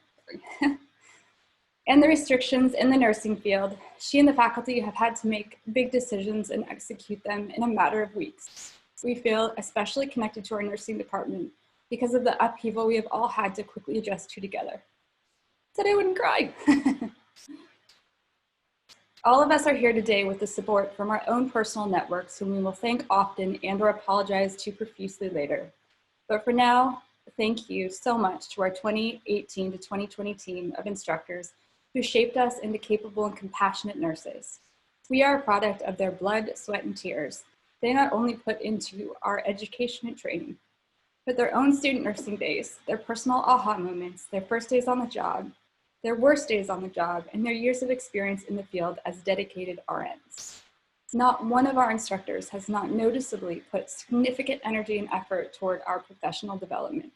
and the restrictions in the nursing field, she and the faculty have had to make big decisions and execute them in a matter of weeks. We feel especially connected to our nursing department because of the upheaval we have all had to quickly adjust to together. Said I wouldn't cry. All of us are here today with the support from our own personal networks, whom we will thank often and or apologize to profusely later. But for now, thank you so much to our 2018 to 2020 team of instructors who shaped us into capable and compassionate nurses. We are a product of their blood, sweat, and tears. They not only put into our education and training, but their own student nursing days, their personal aha moments, their first days on the job, their worst days on the job, and their years of experience in the field as dedicated RNs. Not one of our instructors has not noticeably put significant energy and effort toward our professional development.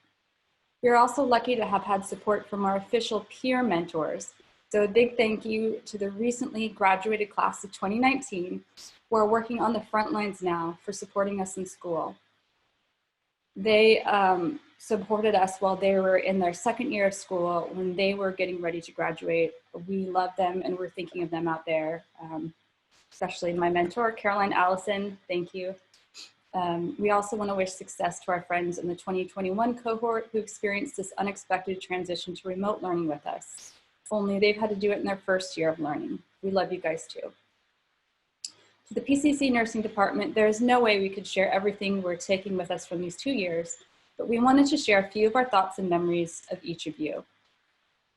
We are also lucky to have had support from our official peer mentors. So a big thank you to the recently graduated class of 2019 who are working on the front lines now for supporting us in school. They supported us while they were in their second year of school when they were getting ready to graduate. We love them and we're thinking of them out there, especially my mentor, Caroline Allison, thank you. We also want to wish success to our friends in the 2021 cohort who experienced this unexpected transition to remote learning with us. Only they've had to do it in their first year of learning. We love you guys too. To the PCC Nursing Department, there is no way we could share everything we're taking with us from these 2 years, but we wanted to share a few of our thoughts and memories of each of you.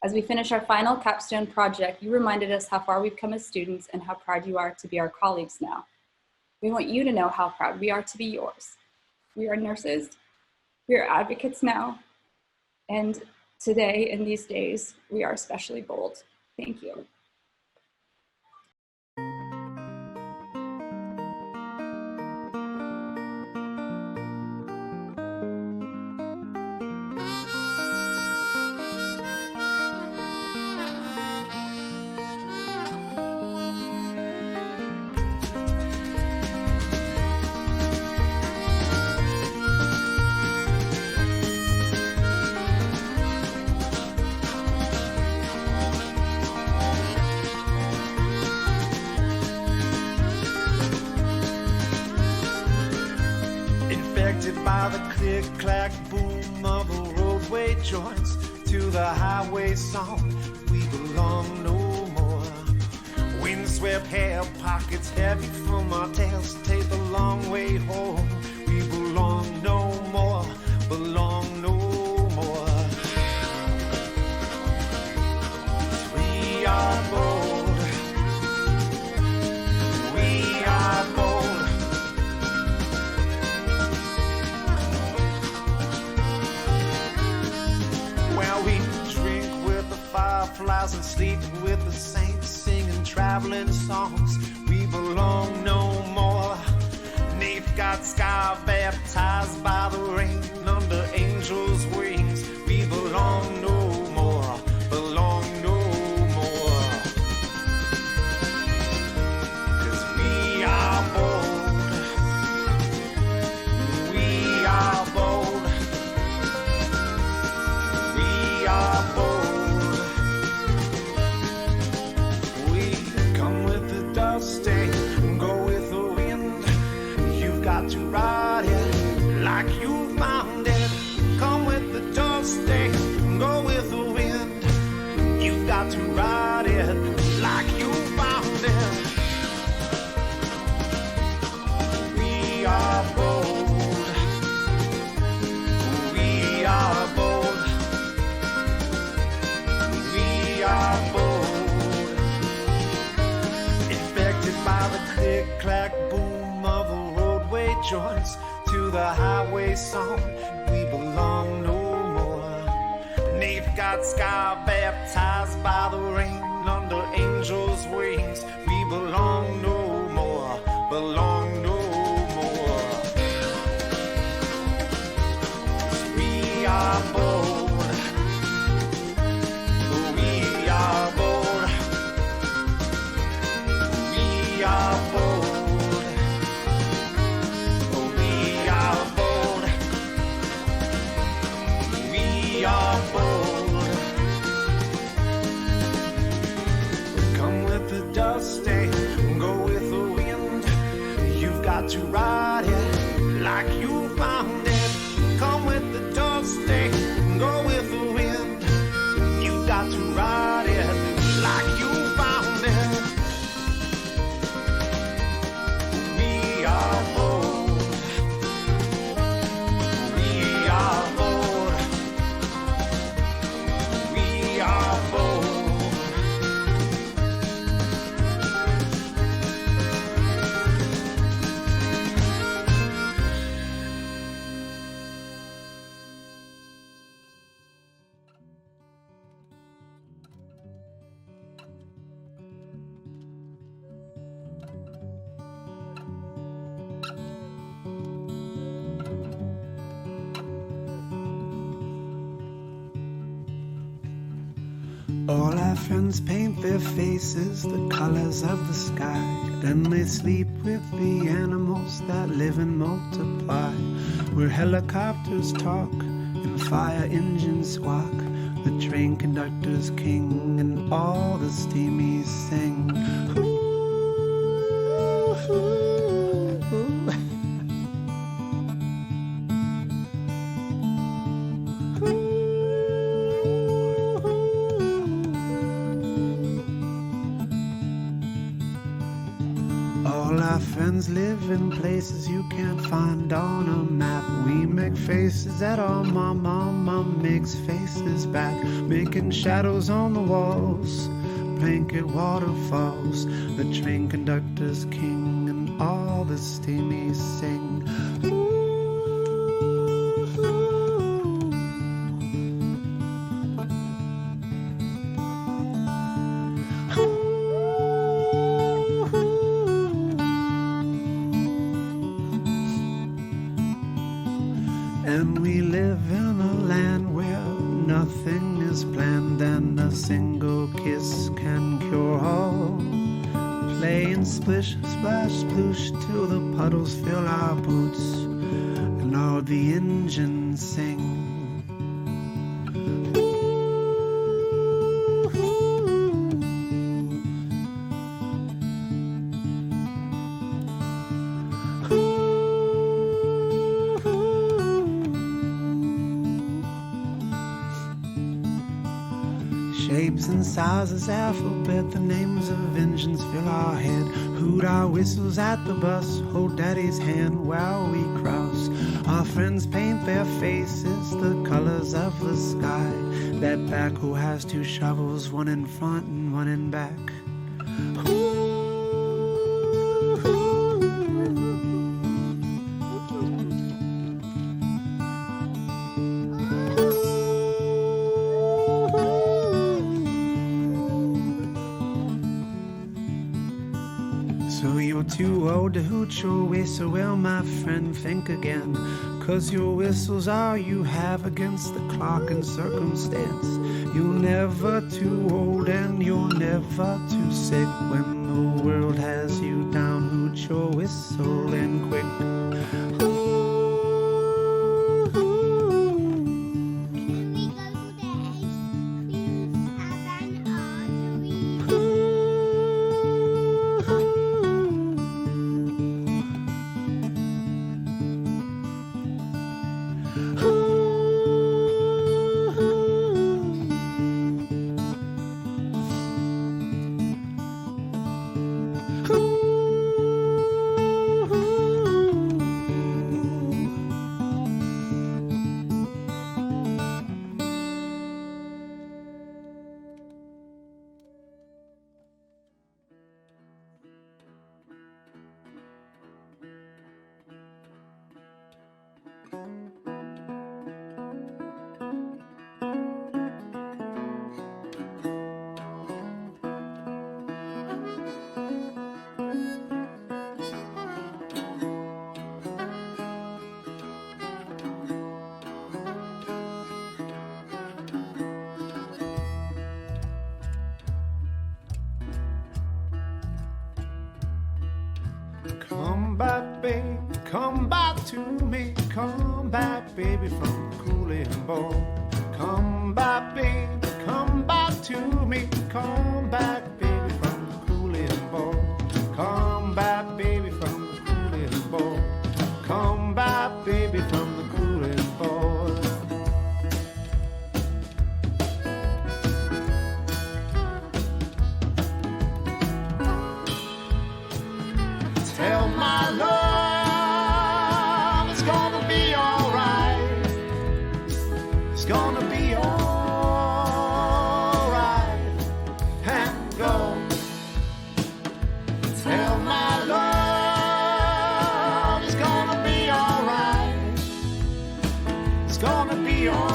As we finish our final capstone project, you reminded us how far we've come as students and how proud you are to be our colleagues now. We want you to know how proud we are to be yours. We are nurses, we are advocates now, and today, in these days, we are especially bold. Thank you. By the click-clack boom of a roadway joints to the highway song, we belong no more. Windswept hair, pockets heavy from our tails, take the long way home. We belong no more, belong no more. We are bold, we are bold. We drink with the fireflies and sleep with the saints, singing traveling songs. We belong no more 'neath got sky baptized by the rain under angels' wings. We belong no more, belong no more. 'Cause we are bold, we are bold, we are bold. We come with the dust and go with the wind. You've got to ride it like you found it. Come with the dust and go with the wind. You've got to ride it like you found it. We are bold, we are bold, we are bold. Infected by the click-clack boom of the roadway joints to the highway song, we belong no more. Nate got sky baptized by the rain under angels' wings. We belong no more, belong no more. 'Cause we are bold, we are bold, we are bold, we are bold, we are bold. Come with the dust and go with the wind. You've got to ride it like you found it. Come with the dust and go with the wind. You've got to ride it like you found it. We are bold, we are bold, we are bold. All our friends paint their faces the colors of the sky. Then they sleep with the animals that live and multiply. Where helicopters talk and fire engines squawk. The train conductor's king and all the steamies sing. All our friends live in places you can't find on a map. We make faces at our mama makes faces back, making shadows on the walls, blanket waterfalls. The train conductor's king and all the steamies sing. And we live in a land where nothing is planned and a single kiss can cure all. Playing splish, splash, sploosh till the puddles fill our boots and all the engines sing. Shapes and sizes, alphabet, the names of engines fill our head. Hoot our whistles at the bus, hold daddy's hand while we cross. Our friends paint their faces the colors of the sky. That backhoe has two shovels, one in front and one in back. So your too old to hoot your whistle. Well, my friend, think again, 'cause your whistle's all you have against the clock and circumstance. You're never too old and you're never too sick. When the world has you down, hoot your whistle and quick. Come back, baby, come back to me. Come back, baby, from the cooling bowl. Come back, baby, come back to me. Come back, baby, from the cooling bowl. Come back, baby, from the cooling bowl. Come back, baby, from the cooling bowl. Tell my love it's gonna be alright. It's gonna be alright. And go. Tell my love it's gonna be alright. It's gonna be alright.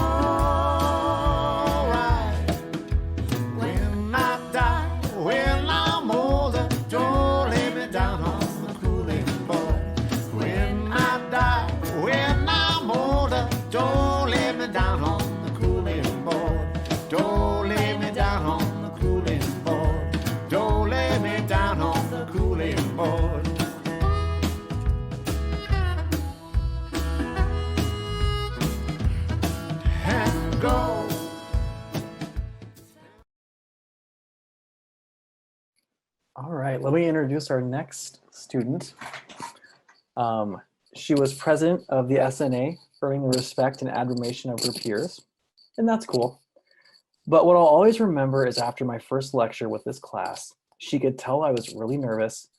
When I die, when I'm older, don't lay me down on the cooling board. When I die, when I'm older, don't lay me down on the cooling board. Don't lay me down on the cooling board. Don't lay me down on the cooling board. And go. All right, let me introduce our next student. She was president of the SNA, earning the respect and admiration of her peers, and that's cool. But what I'll always remember is after my first lecture with this class, she could tell I was really nervous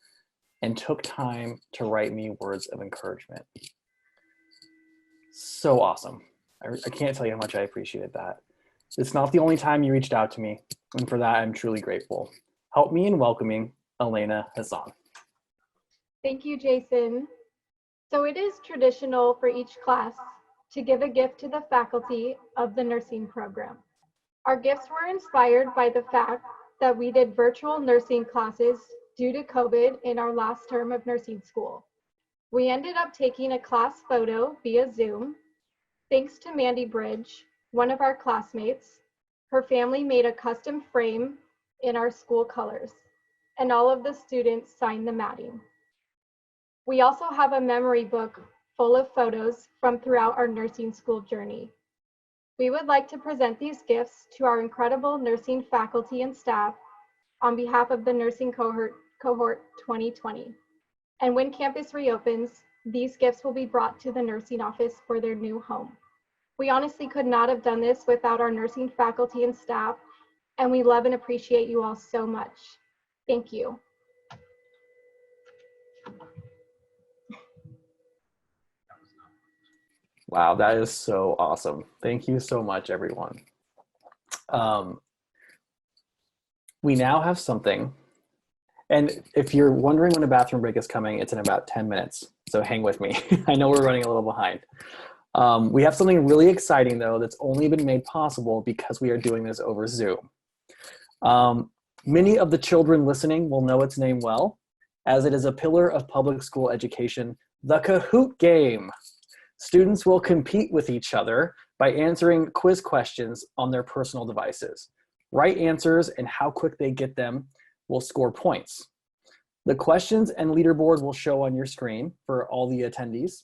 and took time to write me words of encouragement. So awesome. I can't tell you how much I appreciated that. It's not the only time you reached out to me, and for that, I'm truly grateful. Help me in welcoming Elena Hassan. Thank you, Jason. So it is traditional for each class to give a gift to the faculty of the nursing program. Our gifts were inspired by the fact that we did virtual nursing classes due to COVID in our last term of nursing school. We ended up taking a class photo via Zoom. Thanks to Mandy Bridge, one of our classmates, her family made a custom frame in our school colors, and all of the students signed the matting. We also have a memory book full of photos from throughout our nursing school journey. We would like to present these gifts to our incredible nursing faculty and staff on behalf of the nursing cohort 2020. And when campus reopens, these gifts will be brought to the nursing office for their new home. We honestly could not have done this without our nursing faculty and staff, and we love and appreciate you all so much. Thank you. Wow, that is so awesome. Thank you so much, everyone. We now have something, and if you're wondering when a bathroom break is coming, it's in about 10 minutes, so hang with me. I know we're running a little behind. We have something really exciting, though, that's only been made possible because we are doing this over Zoom. Many of the children listening will know its name well, as it is a pillar of public school education, the Kahoot game. Students will compete with each other by answering quiz questions on their personal devices. Right answers and how quick they get them will score points. The questions and leaderboard will show on your screen for all the attendees.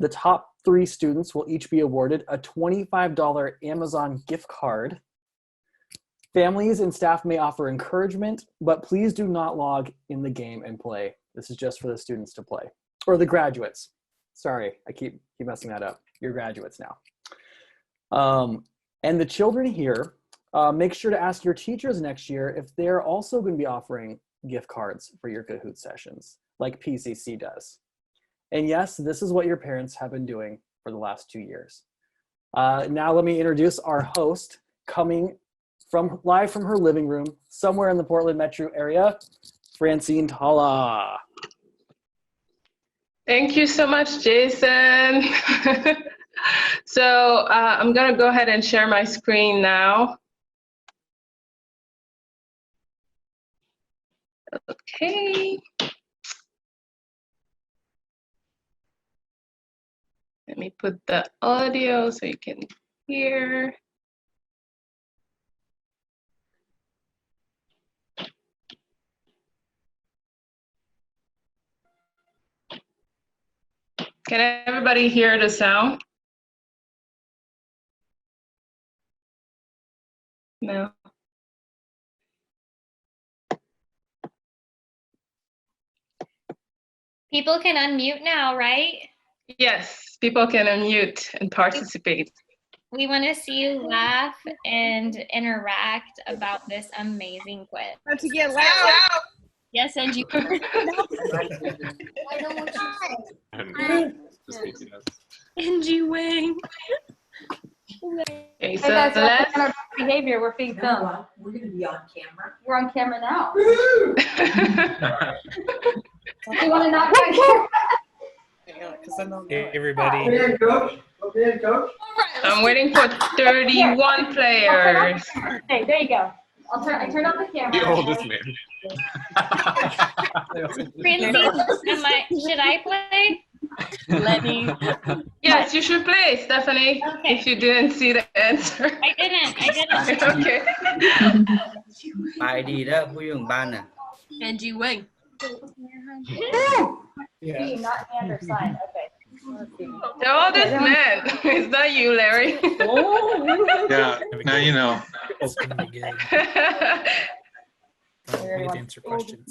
The top 3 students will each be awarded a $25 Amazon gift card. Families and staff may offer encouragement, but please do not log in the game and play. This is just for the students to play, or the graduates. Sorry, I keep messing that up. You're graduates now. And the children here, make sure to ask your teachers next year if they're also going to be offering gift cards for your Kahoot sessions, like PCC does. And yes, this is what your parents have been doing for the last 2 years. Now let me introduce our host, coming live from her living room, somewhere in the Portland metro area, Francine Tala. Thank you so much, Jason. So I'm going to go ahead and share my screen now. Okay. Let me put the audio so you can hear. Can everybody hear the sound? No. People can unmute now, right? Yes, people can unmute and participate. We want to see you laugh and interact about this amazing quiz. Not to get loud. Yes, and you. Angie Wang. Okay, Hey so guys, let's. our behavior. We're being filmed. We're going to be on camera. We're on camera now. You want to not be on camera? Hey, everybody. Okay, coach. I'm waiting for 31 players. Hey, there you go. I turn on the camera. The oldest man. Francine, should I play? Let me. Yes, you should play, Stephanie. Okay. If you didn't see the answer. I didn't. Okay. ไปดีเด้อผู้อยู่บ้านน่ะ Angie Wang. See, not hand or sign. Okay. The oldest man. Is that you, Larry? Yeah, now you know. It's gonna be good. We get to answer questions.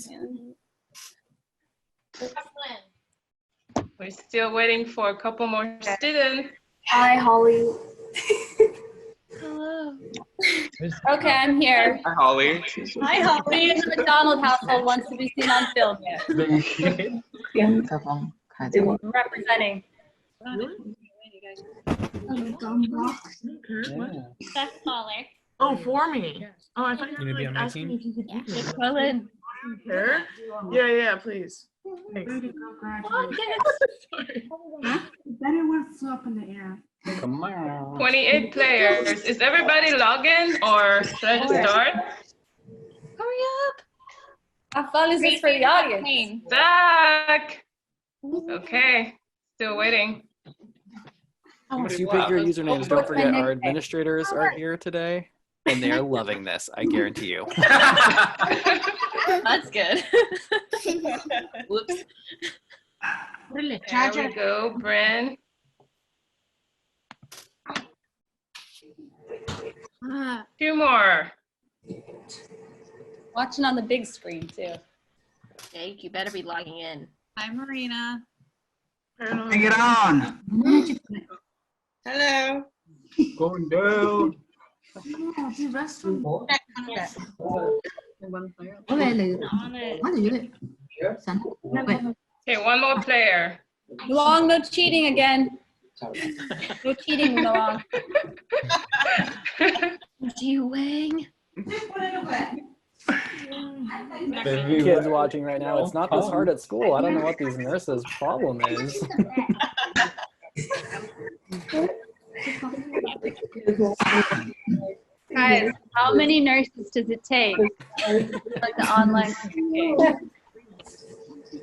We're still waiting for a couple more students. Hi, Holly. Hello. Okay, I'm here. Hi, Holly. Hi, Holly. The McDonald household wants to be seen on film yet. Representing. That's taller. Oh, for me. Oh, I thought you You gonna were be like on my asking team? if you could do this. Colin. Her? Yeah, please. Thanks. Sorry. Better when it flew up in the air. Come on. 28 players. Is everybody logged in or should I just start? Hurry up. How fun is this for the audience? Zach. Okay, still waiting. Once you pick your usernames, don't forget our administrators are here today, and they are loving this, I guarantee you. That's good. Whoops. There we go, Bren. Two more. Watching on the big screen too. Jake, you better be logging in. Hi, Marina. Bring it on. Hello. Going down. Okay, one more player. Long, no cheating again. No cheating, Long. Angie Wang. Kids watching right now, it's not this hard at school. I don't know what these nurses' problem is. Guys, how many nurses does it take? Like the online game?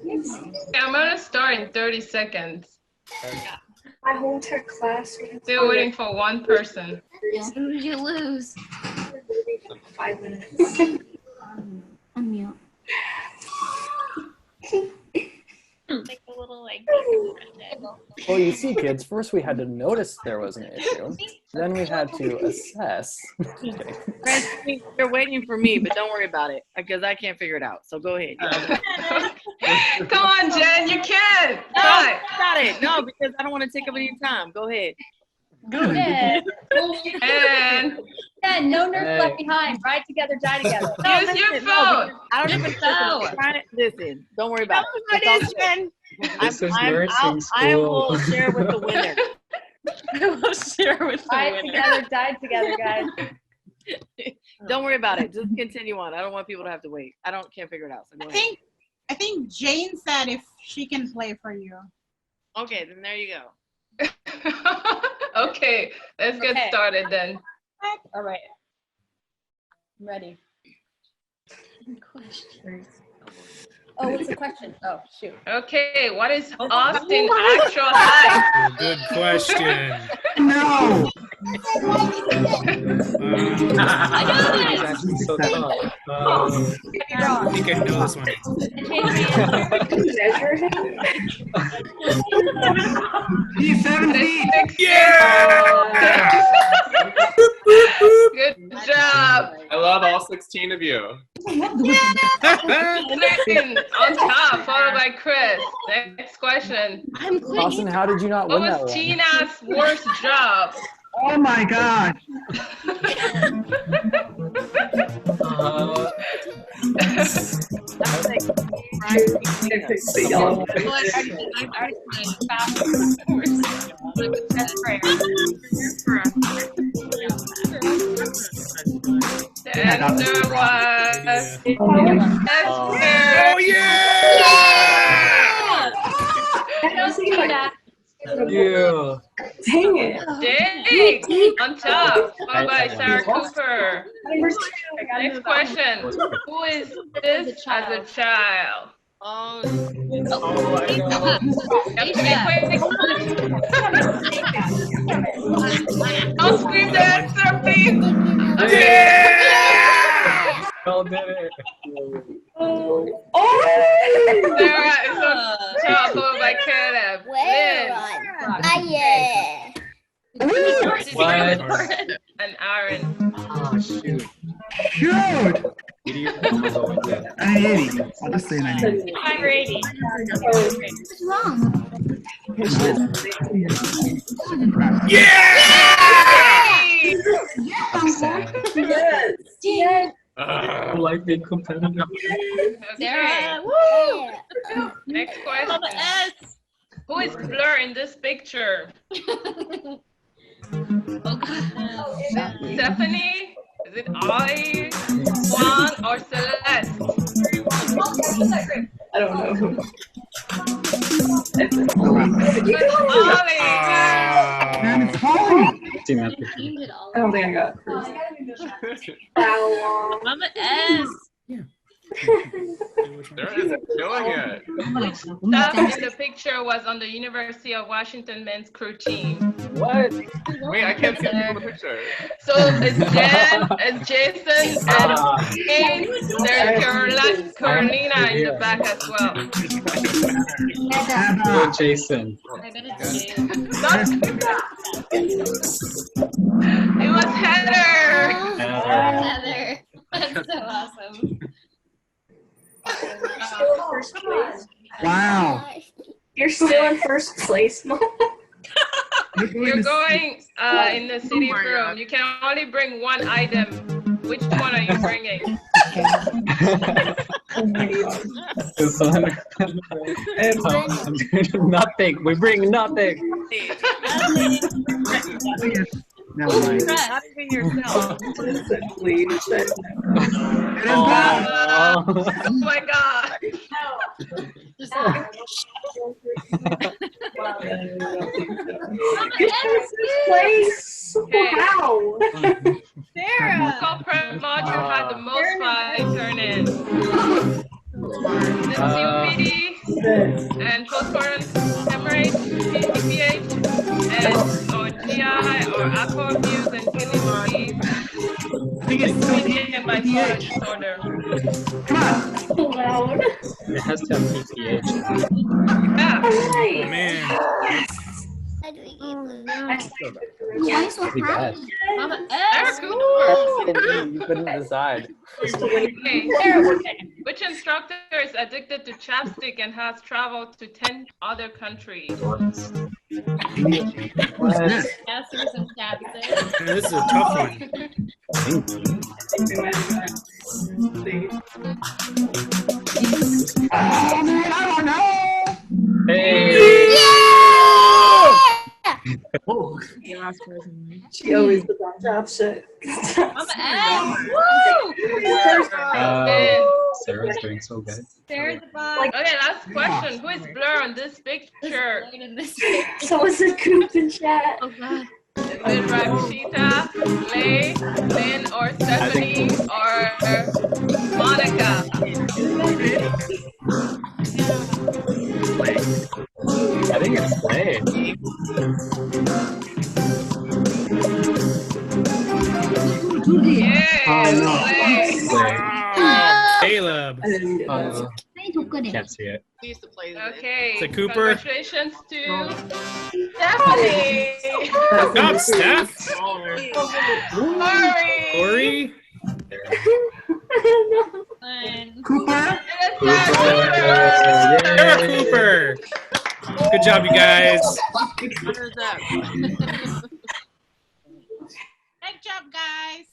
I'm gonna start in 30 seconds. My whole entire class. Still waiting for one person. As soon as you lose. 5 minutes. Unmute. Like a little like. Well, you see, kids, first we had to notice there was an issue. Then we had to assess. Okay. Francine, you're waiting for me, but don't worry about it because I can't figure it out. So go ahead. Come on, Jen, you can. No, got it. No, because I don't want to take up any time. Go ahead. Good. And Yeah, no nerds left behind. Ride together, die together. No, use your listen, phone. no, I don't even know. Listen, don't worry about it. This is nursing I school. will share with the winner. I will share with the Ride winner. together, die together, guys. Don't worry about it. Just continue on. I don't want people to have to wait. Can't figure it out. So go ahead. I think Jane said if she can play for you. Okay, then there you go. Okay, let's get started then. All right. I'm ready. Oh, what's the question? Oh, shoot. Okay, what is Austin actual height? Good question. No. I know this. That's so tough. I think I know this one. He's 17. Yeah! Good job. I love all 16 of you. Second on top, followed by Chris. Next question. Austin, how did you not What win that was one? Tina's worst job? Oh my God. The answer was Oh yeah! Yeah. Dang it. Jake on top, followed by Sarah Cooper. Next question. Who is this as a child? Oh, Quick. Don't scream the answer, please. Yeah! Y'all did it. Sarah is on top, followed by Caleb. Lynn. What? And Aaron. Oh, shoot. Shoot. 80. I'm gonna go with that. 80. I'll just say 90. 5 or 80. What's wrong? Yes. I like being competitive. Okay. Woo! Next question. Who is Blur in this picture? Stephanie? Is it Ollie, Juan, or Celeste? I don't know. Ollie! Man, it's Holly. I I don't think I got it. I'm an S. There isn't killing it. Which staff in the picture was on the University of Washington men's crew team? What? Wait, I can't see people in the picture. So it's Jen, it's Jason, and Kane. There's Carolina in the back as well. Oh, Jason. I bet it's Jane. It was Heather. Heather. That's so awesome. Wow. You're still in first place, Mom. You're going in the city room. You can only bring one item. Which one are you bringing? Nothing. We bring nothing. Never mind. not even yourself. Oh my God. Place. Okay. Wow. Sarah. Corporate module had the most file turn in. The COPD, and postpartum hemorrhage, PCPH, and or GI or alcohol abuse and kidney disease, schizophrenia and bipolar disorder. It has to have PPH. Yeah. Oh man. Pretty bad. Sarah Cooper. You couldn't decide. Okay. Which instructor is addicted to chapstick and has traveled to 10 other countries? What? Ask for some chapstick. This is a tough one. I don't know. Hey! She always was on top shit. Sarah's doing so good. Okay, last question. Who is Blur on this picture? So is it Coop in chat? Oh God. Is it Rakshita, Lay, Lynn, or Stephanie, or Monica? I think it's Slay. Caleb. Can't see it. Okay. Is it Cooper? Congratulations to Stephanie. Stop, Steph. Sorry. Corey. Cooper. Sarah Cooper. Good job, you guys. Good job, guys.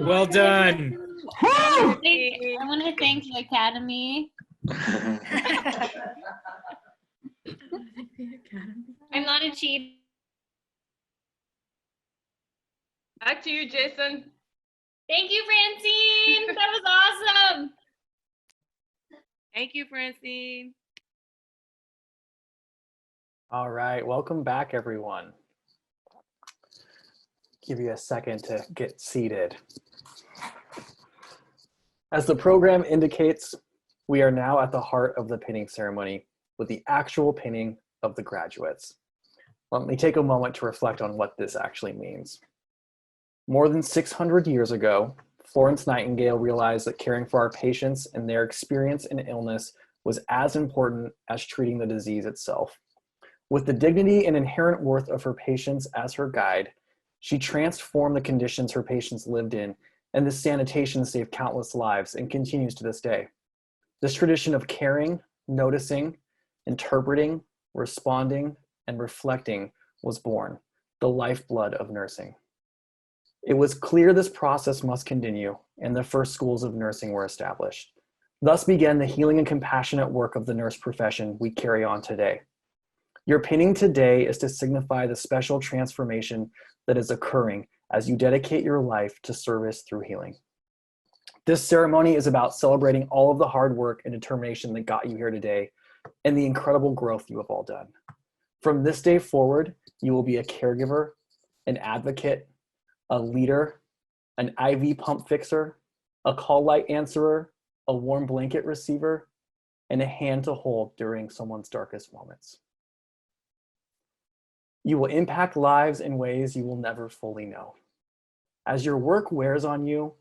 Well done. I want to thank the Academy. I'm not a cheater. Back to you, Jason. Thank you, Francine. That was awesome. Thank you, Francine. All right, welcome back, everyone. Give you a second to get seated. As the program indicates, we are now at the heart of the pinning ceremony with the actual pinning of the graduates. Let me take a moment to reflect on what this actually means. More than 600 years ago, Florence Nightingale realized that caring for our patients and their experience in illness was as important as treating the disease itself. With the dignity and inherent worth of her patients as her guide, she transformed the conditions her patients lived in, and this sanitation saved countless lives and continues to this day. This tradition of caring, noticing, interpreting, responding, and reflecting was born, the lifeblood of nursing. It was clear this process must continue, and the first schools of nursing were established. Thus began the healing and compassionate work of the nurse profession we carry on today. Your pinning today is to signify the special transformation that is occurring as you dedicate your life to service through healing. This ceremony is about celebrating all of the hard work and determination that got you here today and the incredible growth you have all done. From this day forward, you will be a caregiver, an advocate, a leader, an IV pump fixer, a call light answerer, a warm blanket receiver, and a hand to hold during someone's darkest moments. You will impact lives in ways you will never fully know. As your work wears on you,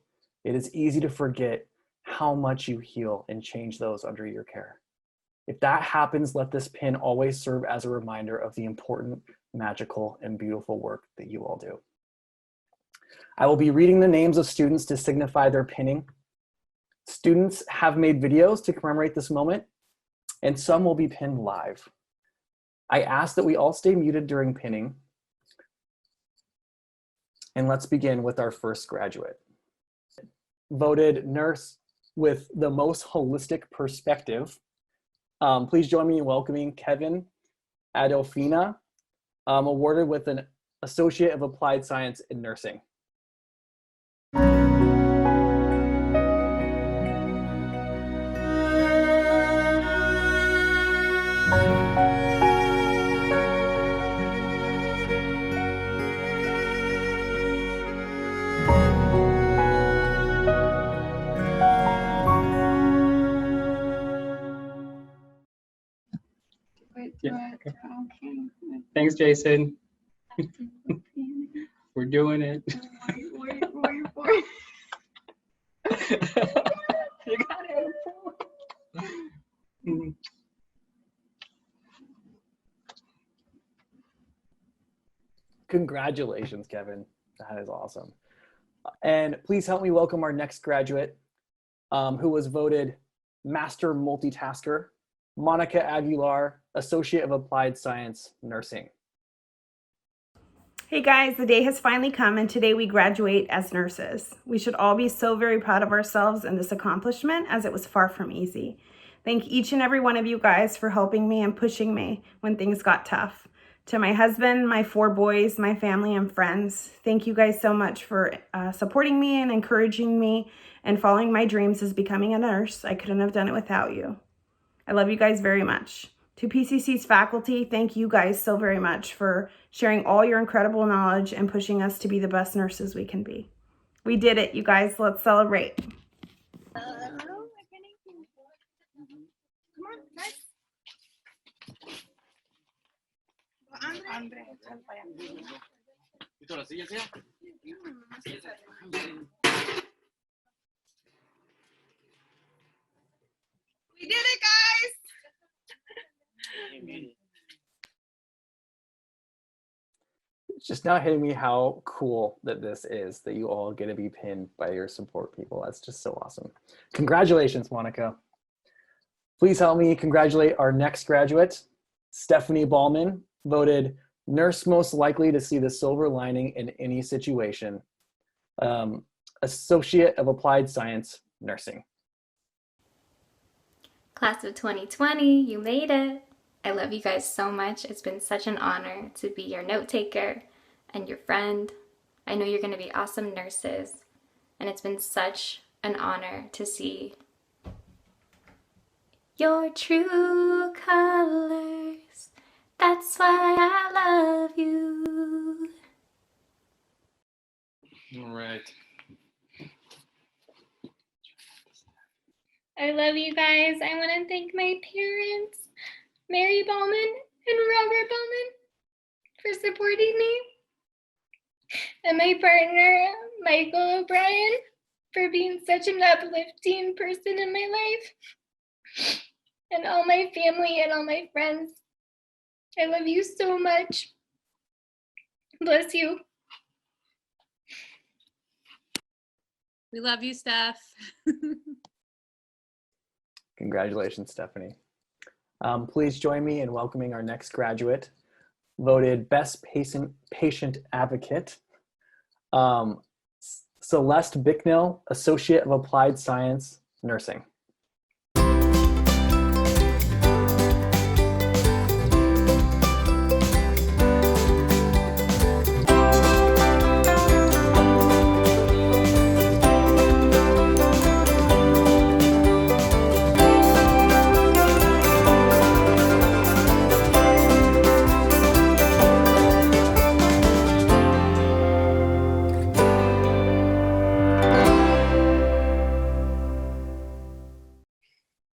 it is easy to forget how much you heal and change those under your care. If that happens, let this pin always serve as a reminder of the important, magical, and beautiful work that you all do. I will be reading the names of students to signify their pinning. Students have made videos to commemorate this moment, and some will be pinned live. I ask that we all stay muted during pinning. And let's begin with our first graduate. Voted nurse with the most holistic perspective. Please join me in welcoming Kevin Adolfina, awarded with an Associate of Applied Science in Nursing. Thanks, Jason. We're doing it. You got it. Congratulations, Kevin. That is awesome. And please help me welcome our next graduate, who was voted Master Multitasker, Monica Aguilar, Associate of Applied Science, Nursing. Hey guys, the day has finally come and today we graduate as nurses. We should all be so very proud of ourselves and this accomplishment as it was far from easy. Thank each and every one of you guys for helping me and pushing me when things got tough. To my husband, my 4 boys, my family and friends, thank you guys so much for supporting me and encouraging me and following my dreams as becoming a nurse. I couldn't have done it without you. I love you guys very much. To PCC's faculty, thank you guys so very much for sharing all your incredible knowledge and pushing us to be the best nurses we can be. We did it, you guys. Let's celebrate. We did it, guys. It's just now hitting me how cool that this is, that you all get to be pinned by your support people. That's just so awesome. Congratulations, Monica. Please help me congratulate our next graduate, Stephanie Ballman, voted Nurse Most Likely to See the Silver Lining in Any Situation, Associate of Applied Science, Nursing. Class of 2020, you made it. I love you guys so much. It's been such an honor to be your note taker and your friend. I know you're going to be awesome nurses, and it's been such an honor to see your true colors. That's why I love you. All right. I love you guys. I want to thank my parents, Mary Ballman and Robert Ballman, for supporting me, and my partner, Michael O'Brien, for being such an uplifting person in my life, and all my family and all my friends. I love you so much. Bless you. We love you, Steph. Congratulations, Stephanie. Please join me in welcoming our next graduate, voted Best Patient Advocate, Celeste Bicknell, Associate of Applied Science, Nursing.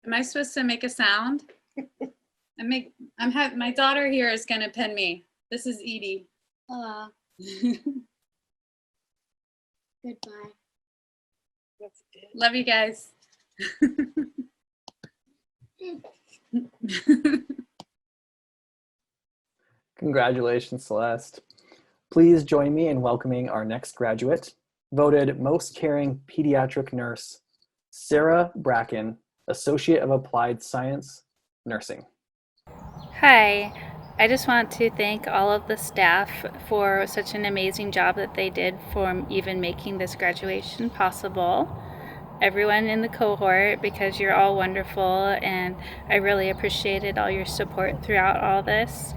Am I supposed to make a sound? My daughter here is gonna pin me. This is Edie. Goodbye. Love you guys. Congratulations, Celeste. Please join me in welcoming our next graduate, voted Most Caring Pediatric Nurse, Sarah Bracken, Associate of Applied Science, Nursing. Hi, I just want to thank all of the staff for such an amazing job that they did for even making this graduation possible. Everyone in the cohort, because you're all wonderful, and I really appreciated all your support throughout all this.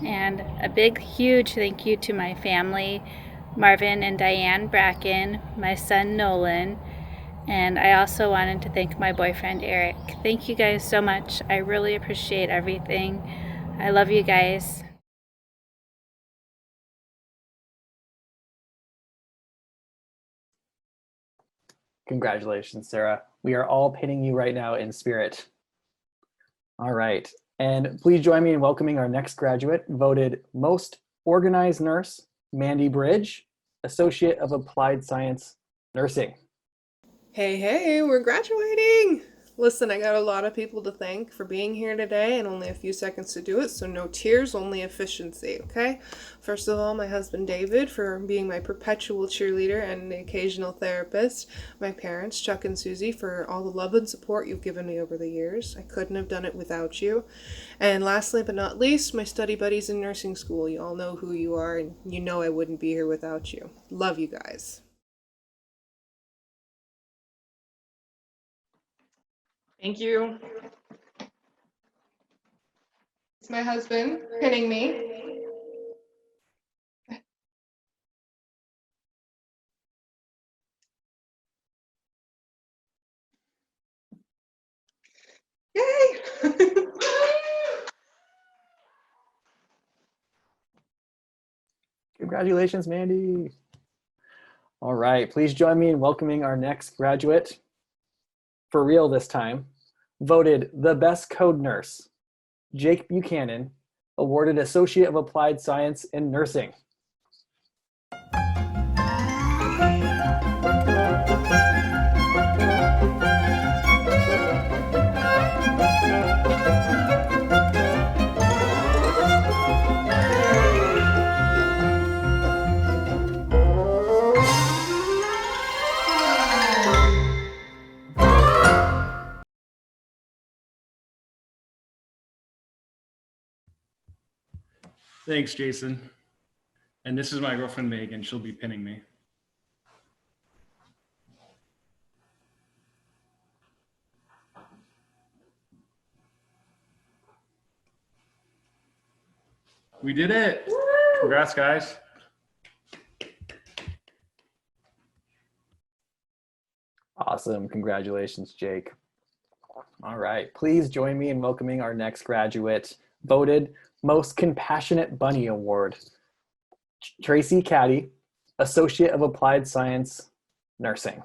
And a big, huge thank you to my family, Marvin and Diane Bracken, my son Nolan, and I also wanted to thank my boyfriend Eric. Thank you guys so much. I really appreciate everything. I love you guys. Congratulations, Sarah. We are all pinning you right now in spirit. All right. And please join me in welcoming our next graduate, voted most organized nurse, Mandy Bridge, Associate of Applied Science, Nursing. Hey, hey, we're graduating! Listen, I got a lot of people to thank for being here today and only a few seconds to do it, so no tears, only efficiency, okay? First of all, my husband David for being my perpetual cheerleader and the occasional therapist. My parents, Chuck and Susie, for all the love and support you've given me over the years. I couldn't have done it without you. And lastly but not least, my study buddies in nursing school. You all know who you are, and you know I wouldn't be here without you. Love you guys. Thank you. It's my husband pinning me. Yay! Congratulations, Mandy. All right, please join me in welcoming our next graduate, for real this time, voted the best code nurse, Jake Buchanan, awarded Associate of Applied Science in Nursing. Thanks, Jason. And this is my girlfriend, Megan. She'll be pinning me. We did it. Woo! Congrats, guys. Awesome. Congratulations, Jake. All right. Please join me in welcoming our next graduate, voted Most Compassionate Bunny Award, Tracy Caddy, Associate of Applied Science, Nursing.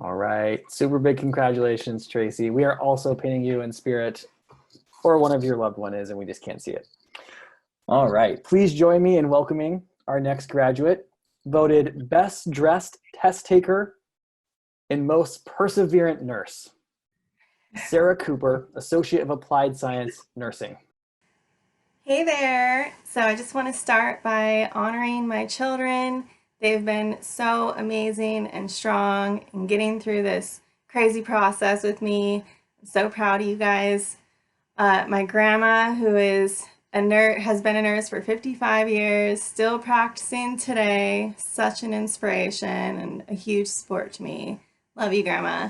All right, super big congratulations, Tracy. We are also pinning you in spirit, or one of your loved one is, and we just can't see it. All right, please join me in welcoming our next graduate, voted best dressed test taker and most perseverant nurse, Sarah Cooper, Associate of Applied Science, Nursing. Hey there. So I just want to start by honoring my children. They've been so amazing and strong in getting through this crazy process with me. I'm so proud of you guys. My grandma, who is a nurse, has been a nurse for 55 years, still practicing today. Such an inspiration and a huge support to me. Love you, Grandma.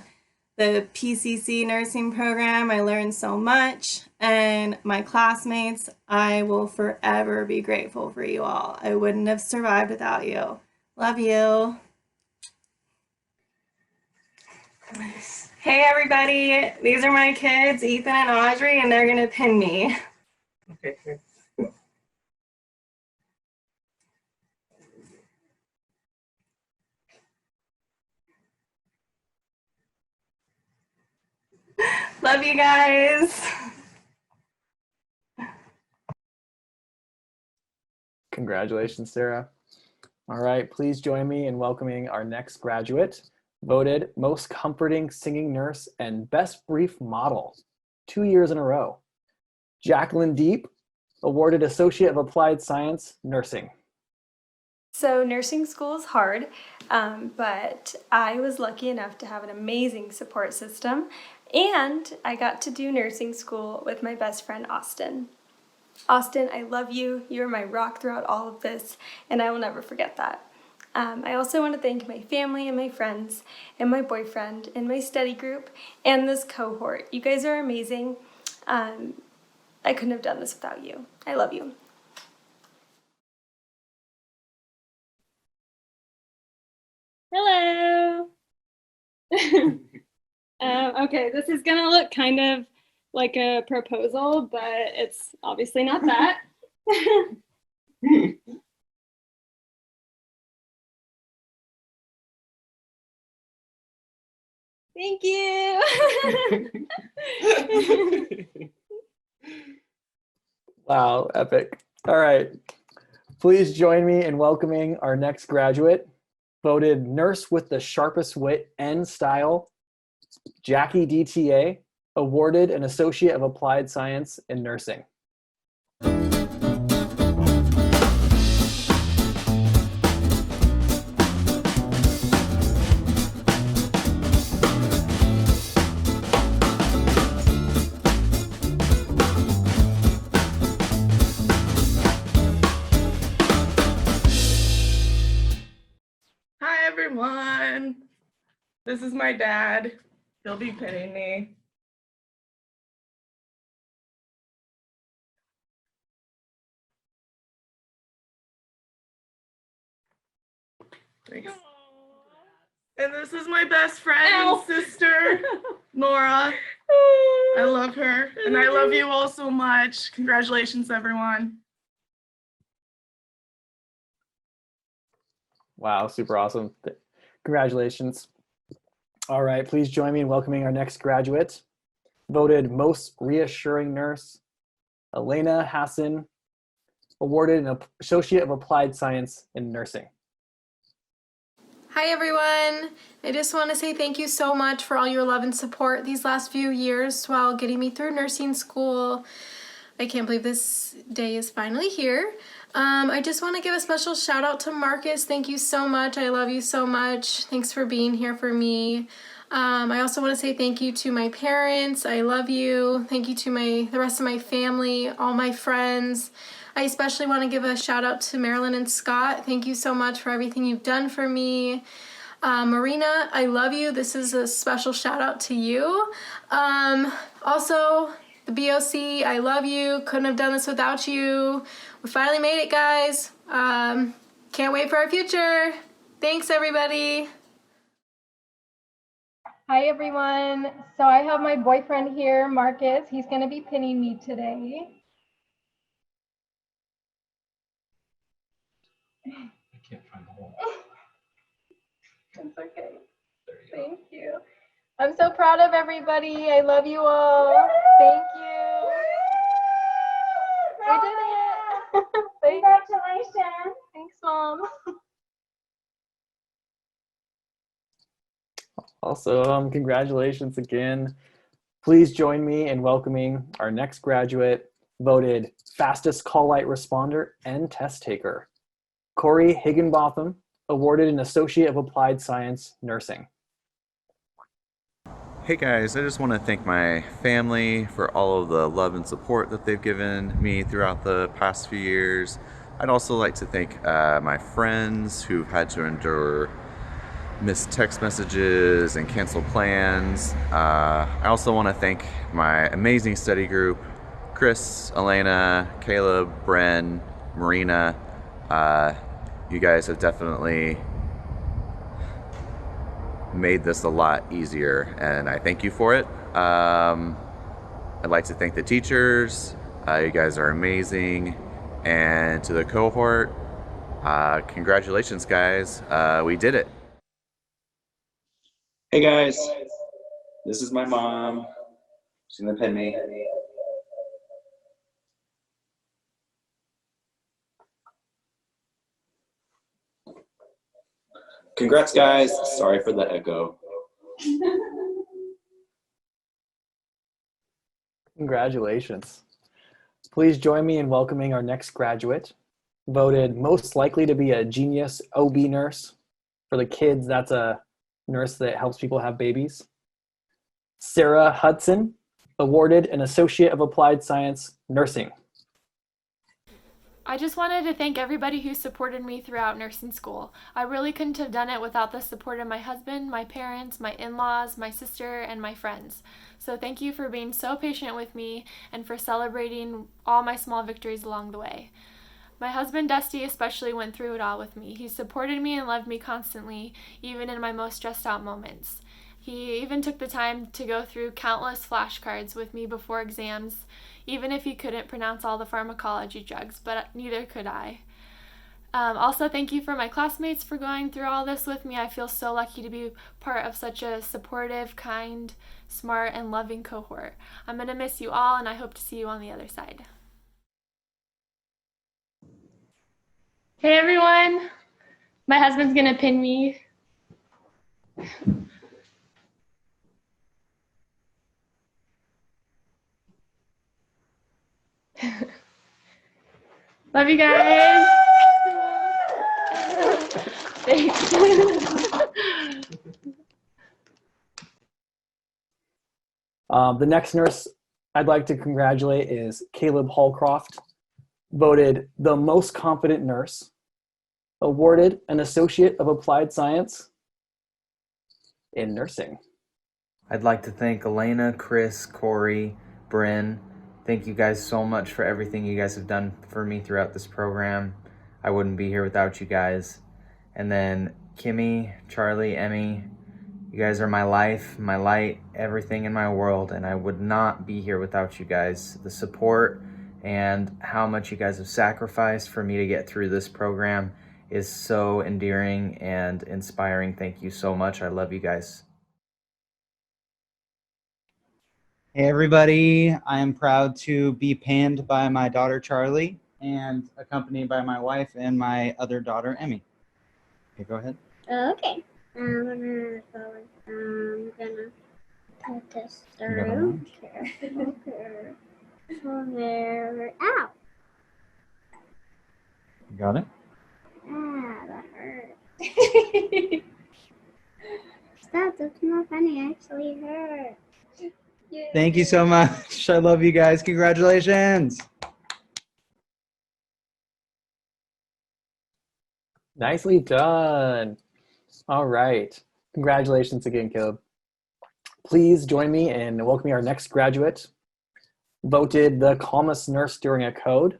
The PCC nursing program, I learned so much, and my classmates, I will forever be grateful for you all. I wouldn't have survived without you. Love you. Hey everybody, these are my kids, Ethan and Audrey, and they're gonna pin me. Okay. Love you guys. Congratulations, Sarah. All right, please join me in welcoming our next graduate, voted most comforting singing nurse and best brief model, 2 years in a row, Jacqueline Deep, awarded Associate of Applied Science, Nursing. So nursing school is hard, but I was lucky enough to have an amazing support system, and I got to do nursing school with my best friend, Austin. Austin, I love you. You're my rock throughout all of this, and I will never forget that. I also want to thank my family and my friends and my boyfriend and my study group and this cohort. You guys are amazing. I couldn't have done this without you. I love you. Hello. Okay, this is gonna look kind of like a proposal, but it's obviously not that. Thank you. Wow, epic. All right. Please join me in welcoming our next graduate, voted nurse with the sharpest wit and style, Jackie DTA, awarded an Associate of Applied Science in Nursing. Hi everyone. This is my dad. He'll be pinning me. Thanks. And this is my best friend and sister, Nora. I love her. And I love you all so much. Congratulations, everyone. Wow, super awesome. Congratulations. All right, please join me in welcoming our next graduate, voted most reassuring nurse, Elena Hassan, awarded an Associate of Applied Science in Nursing. Hi everyone! I just want to say thank you so much for all your love and support these last few years while getting me through nursing school. I can't believe this day is finally here. I just want to give a special shout out to Marcus. Thank you so much. I love you so much. Thanks for being here for me. I also want to say thank you to my parents. I love you. Thank you to the rest of my family, all my friends. I especially want to give a shout out to Marilyn and Scott. Thank you so much for everything you've done for me. Marina, I love you. This is a special shout out to you. Also, the BOC, I love you. Couldn't have done this without you. We finally made it, guys. Can't wait for our future. Thanks, everybody. Hi, everyone. So I have my boyfriend here, Marcus. He's going to be pinning me today. I can't find the hole. It's okay. Thank you. I'm so proud of everybody. I love you all. Thank you. We did it. Congratulations. Thanks, Mom. Also, congratulations again. Please join me in welcoming our next graduate, voted fastest call light responder and test taker, Corey Higginbotham, awarded an Associate of Applied Science Nursing. Hey guys, I just want to thank my family for all of the love and support that they've given me throughout the past few years. I'd also like to thank my friends who've had to endure missed text messages and canceled plans. I also want to thank my amazing study group, Chris, Elena, Caleb, Bren, Marina. You guys have definitely made this a lot easier, and I thank you for it. I'd like to thank the teachers. You guys are amazing. And to the cohort, congratulations, guys. We did it. Hey guys, this is my mom. She's gonna pin me. Congrats guys, sorry for the echo. Congratulations. Please join me in welcoming our next graduate, voted most likely to be a genius OB nurse. For the kids, that's a nurse that helps people have babies. Sarah Hudson, awarded an Associate of Applied Science Nursing. I just wanted to thank everybody who supported me throughout nursing school. I really couldn't have done it without the support of my husband, my parents, my in-laws, my sister, and my friends. So thank you for being so patient with me and for celebrating all my small victories along the way. My husband, Dusty, especially went through it all with me. He supported me and loved me constantly, even in my most stressed out moments. He even took the time to go through countless flashcards with me before exams, even if he couldn't pronounce all the pharmacology drugs, but neither could I. Also, thank you for my classmates for going through all this with me. I feel so lucky to be part of such a supportive, kind, smart, and loving cohort. I'm going to miss you all, and I hope to see you on the other side. Hey everyone, my husband's gonna pin me. Love you guys. Thanks. The next nurse I'd like to congratulate is Caleb Hallcroft, voted the most competent nurse, awarded an Associate of Applied Science in Nursing. I'd like to thank Elena, Chris, Corey, Bryn. Thank you guys so much for everything you guys have done for me throughout this program. I wouldn't be here without you guys. And then Kimmy, Charlie, Emmy, you guys are my life, my light, everything in my world, and I would not be here without you guys. The support and how much you guys have sacrificed for me to get through this program is so endearing and inspiring. Thank you so much. I love you guys. Hey everybody, I am proud to be pinned by my daughter Charlie and accompanied by my wife and my other daughter Emmy. Okay, go ahead. Okay. I'm gonna cut this through. Okay. So there. Ow! You got it? Ah, that hurt. Stop, that's not funny. Actually hurt. Thank you so much. I love you guys. Congratulations. Nicely done. All right. Congratulations again, Caleb. Please join me in welcoming our next graduate, voted the calmest nurse during a code,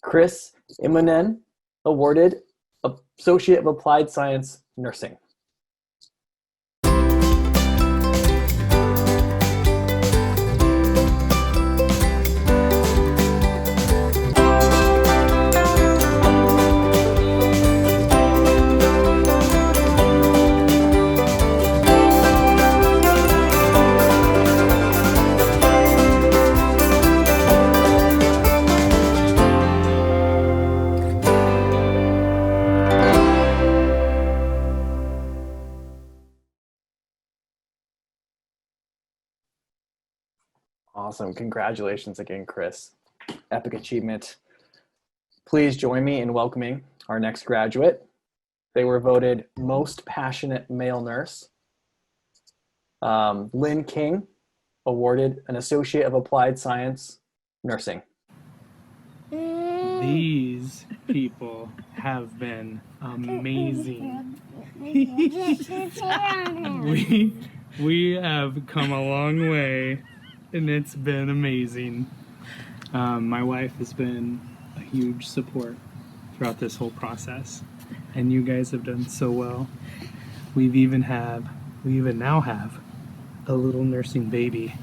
Chris Imonen, awarded Associate of Applied Science Nursing. Awesome. Congratulations again, Chris. Epic achievement. Please join me in welcoming our next graduate. They were voted most passionate male nurse. Lynn King, awarded an Associate of Applied Science Nursing. These people have been amazing. we have come a long way, and it's been amazing. My wife has been a huge support throughout this whole process, and you guys have done so well. We even now have a little nursing baby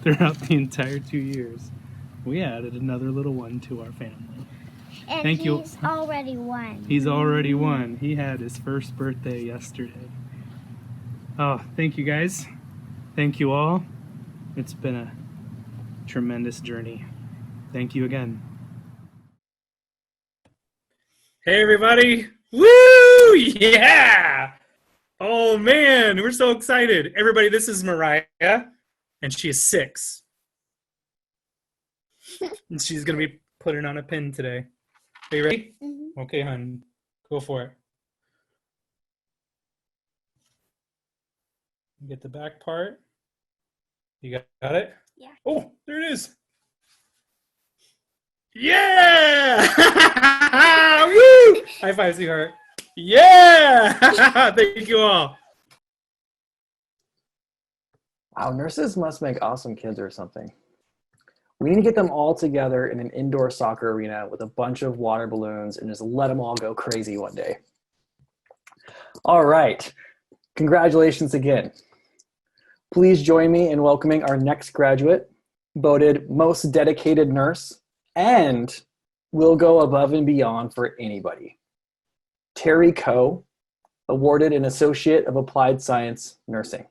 throughout the entire 2 years. We added another little one to our family. And Thank you. he's already won. He's already won. He had his first birthday yesterday. Oh, thank you guys. Thank you all. It's been a tremendous journey. Thank you again. Hey everybody. Woo! Yeah! Oh man, we're so excited. Everybody, this is Mariah, and she is 6. And she's gonna be putting on a pin today. Are you ready? Mm-hmm. Okay, hon. Go for it. Get the back part. You got it? Yeah. Oh, there it is. Yeah! Woo! High five, sweetheart. Yeah! Thank you all. Wow, nurses must make awesome kids or something. We need to get them all together in an indoor soccer arena with a bunch of water balloons and just let them all go crazy one day. All right. Congratulations again. Please join me in welcoming our next graduate, voted most dedicated nurse, and will go above and beyond for anybody. Terry Coe, awarded an Associate of Applied Science Nursing.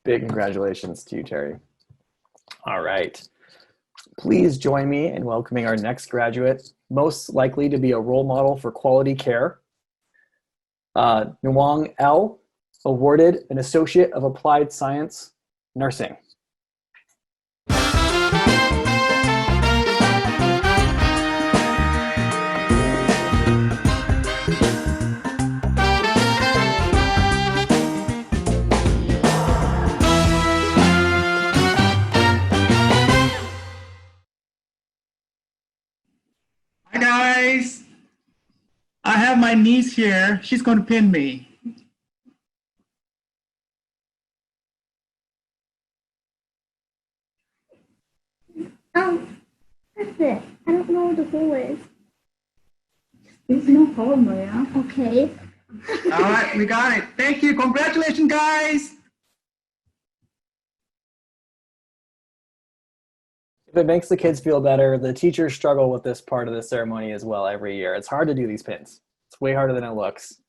Big congratulations to you, Terry. All right. Please join me in welcoming our next graduate, most likely to be a role model for quality care. Nwang L, awarded an Associate of Applied Science Nursing. Hi guys, I have my niece here. She's going to pin me. That's it. I don't know what the hole is. There's no hole, Maria. Okay. All right, we got it. Thank you. Congratulations, guys. If it makes the kids feel better, the teachers struggle with this part of the ceremony as well every year. It's hard to do these pins. It's way harder than it looks.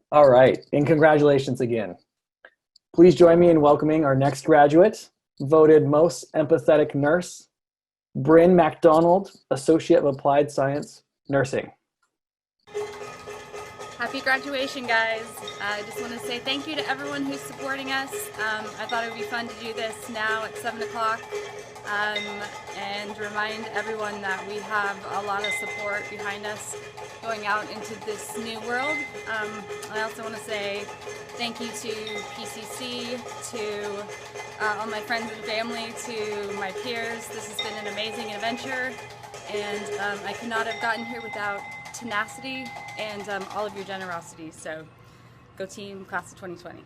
All right, and congratulations again. Please join me in welcoming our next graduate, voted most empathetic nurse, Bryn MacDonald, Associate of Applied Science Nursing. Happy graduation, guys. I just want to say thank you to everyone who's supporting us. I thought it would be fun to do this now at 7 o'clock and remind everyone that we have a lot of support behind us going out into this new world. I also want to say thank you to PCC, to all my friends and family, to my peers. This has been an amazing adventure, and I could not have gotten here without tenacity and all of your generosity. So go team, class of 2020.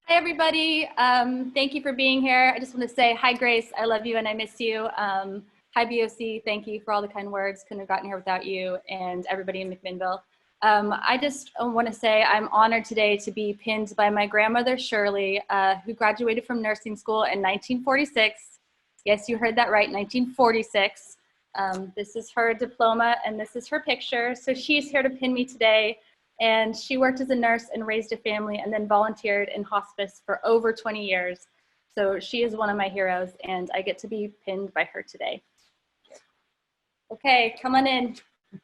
Hi, everybody. Thank you for being here. I just want to say hi, Grace. I love you and I miss you. Hi, BOC. Thank you for all the kind words. Couldn't have gotten here without you and everybody in McMinnville. I just want to say I'm honored today to be pinned by my grandmother, Shirley, who graduated from nursing school in 1946. Yes, you heard that right, 1946. This is her diploma and this is her picture. So she's here to pin me today. And she worked as a nurse and raised a family and then volunteered in hospice for over 20 years. So she is one of my heroes and I get to be pinned by her today. Okay, come on in.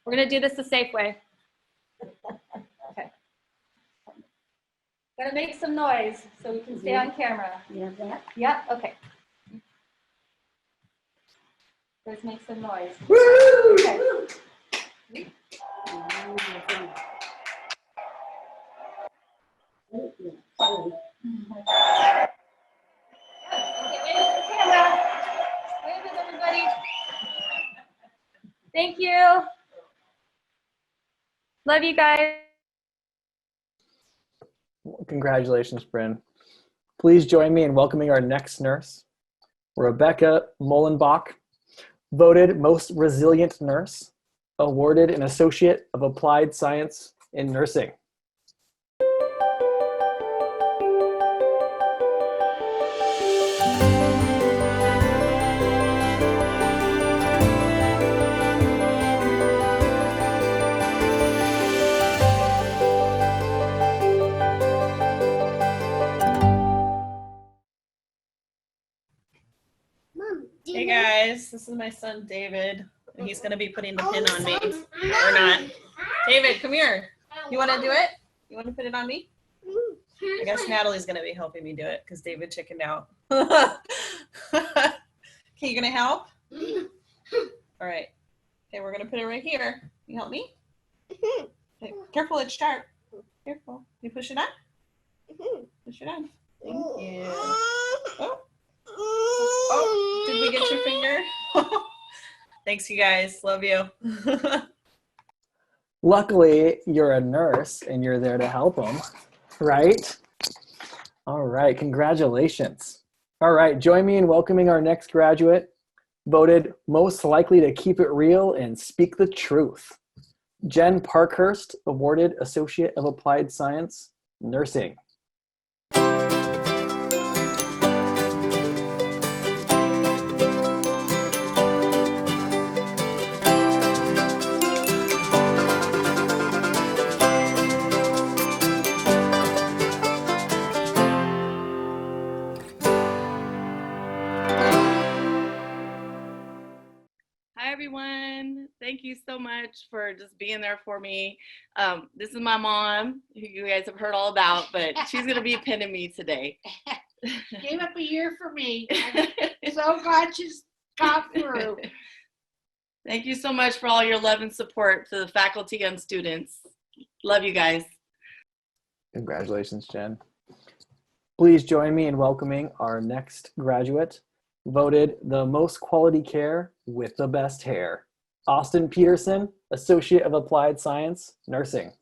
We're gonna do this the safe way. Okay. Gotta make some noise so we can stay on camera. Yeah. Yep, okay. Let's make some noise. Woo! Okay. Thank you. Love you guys. Congratulations, Bryn. Please join me in welcoming our next nurse, Rebecca Mullenbach, voted most resilient nurse, awarded an Associate of Applied Science in Nursing. Hey guys, this is my son David, and he's gonna be putting the pin on me, or not. David, come here. You wanna do it? You wanna put it on me? I guess Natalie's gonna be helping me do it because David chickened out. Okay, you gonna help? All right. Okay, we're gonna put it right here. You help me? Okay, careful, it's sharp. Careful. You push it on? Push it on. Thank you. Oh. Oh, did we get your finger? Thanks, you guys. Love you. Luckily, you're a nurse and you're there to help them, right? All right, congratulations. All right, join me in welcoming our next graduate, voted most likely to keep it real and speak the truth. Jen Parkhurst, awarded Associate of Applied Science, Nursing. Hi, everyone. Thank you so much for just being there for me. This is my mom, who you guys have heard all about, but she's going to be pinning me today. Gave up a year for me. I'm so glad she's got through. Thank you so much for all your love and support to the faculty and students. Love you guys. Congratulations, Jen. Please join me in welcoming our next graduate, voted the most quality care with the best hair. Austin Peterson, Associate of Applied Science, Nursing.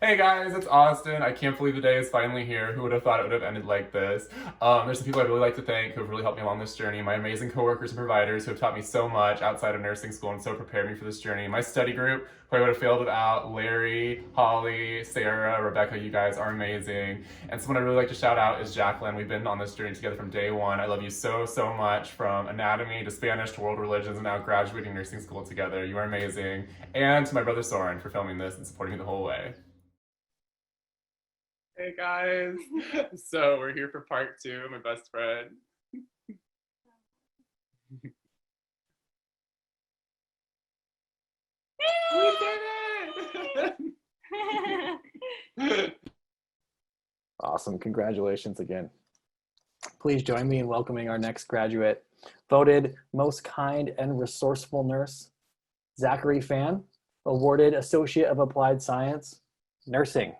Hey guys, it's Austin. I can't believe the day is finally here. Who would have thought it would have ended like this? There's some people I'd really like to thank who have really helped me along this journey. My amazing coworkers and providers who have taught me so much outside of nursing school and so prepared me for this journey. My study group, who I would have failed without. Larry, Holly, Sarah, Rebecca, you guys are amazing. And someone I'd really like to shout out is Jacqueline. We've been on this journey together from day one. I love you so, so much, from anatomy to Spanish to world religions and now graduating nursing school together. You are amazing. And to my brother Soren for filming this and supporting me the whole way. Hey guys, so we're here for part 2, my best friend. We did it! Awesome, congratulations again. Please join me in welcoming our next graduate, voted most kind and resourceful nurse, Zachary Fan, awarded Associate of Applied Science, Nursing.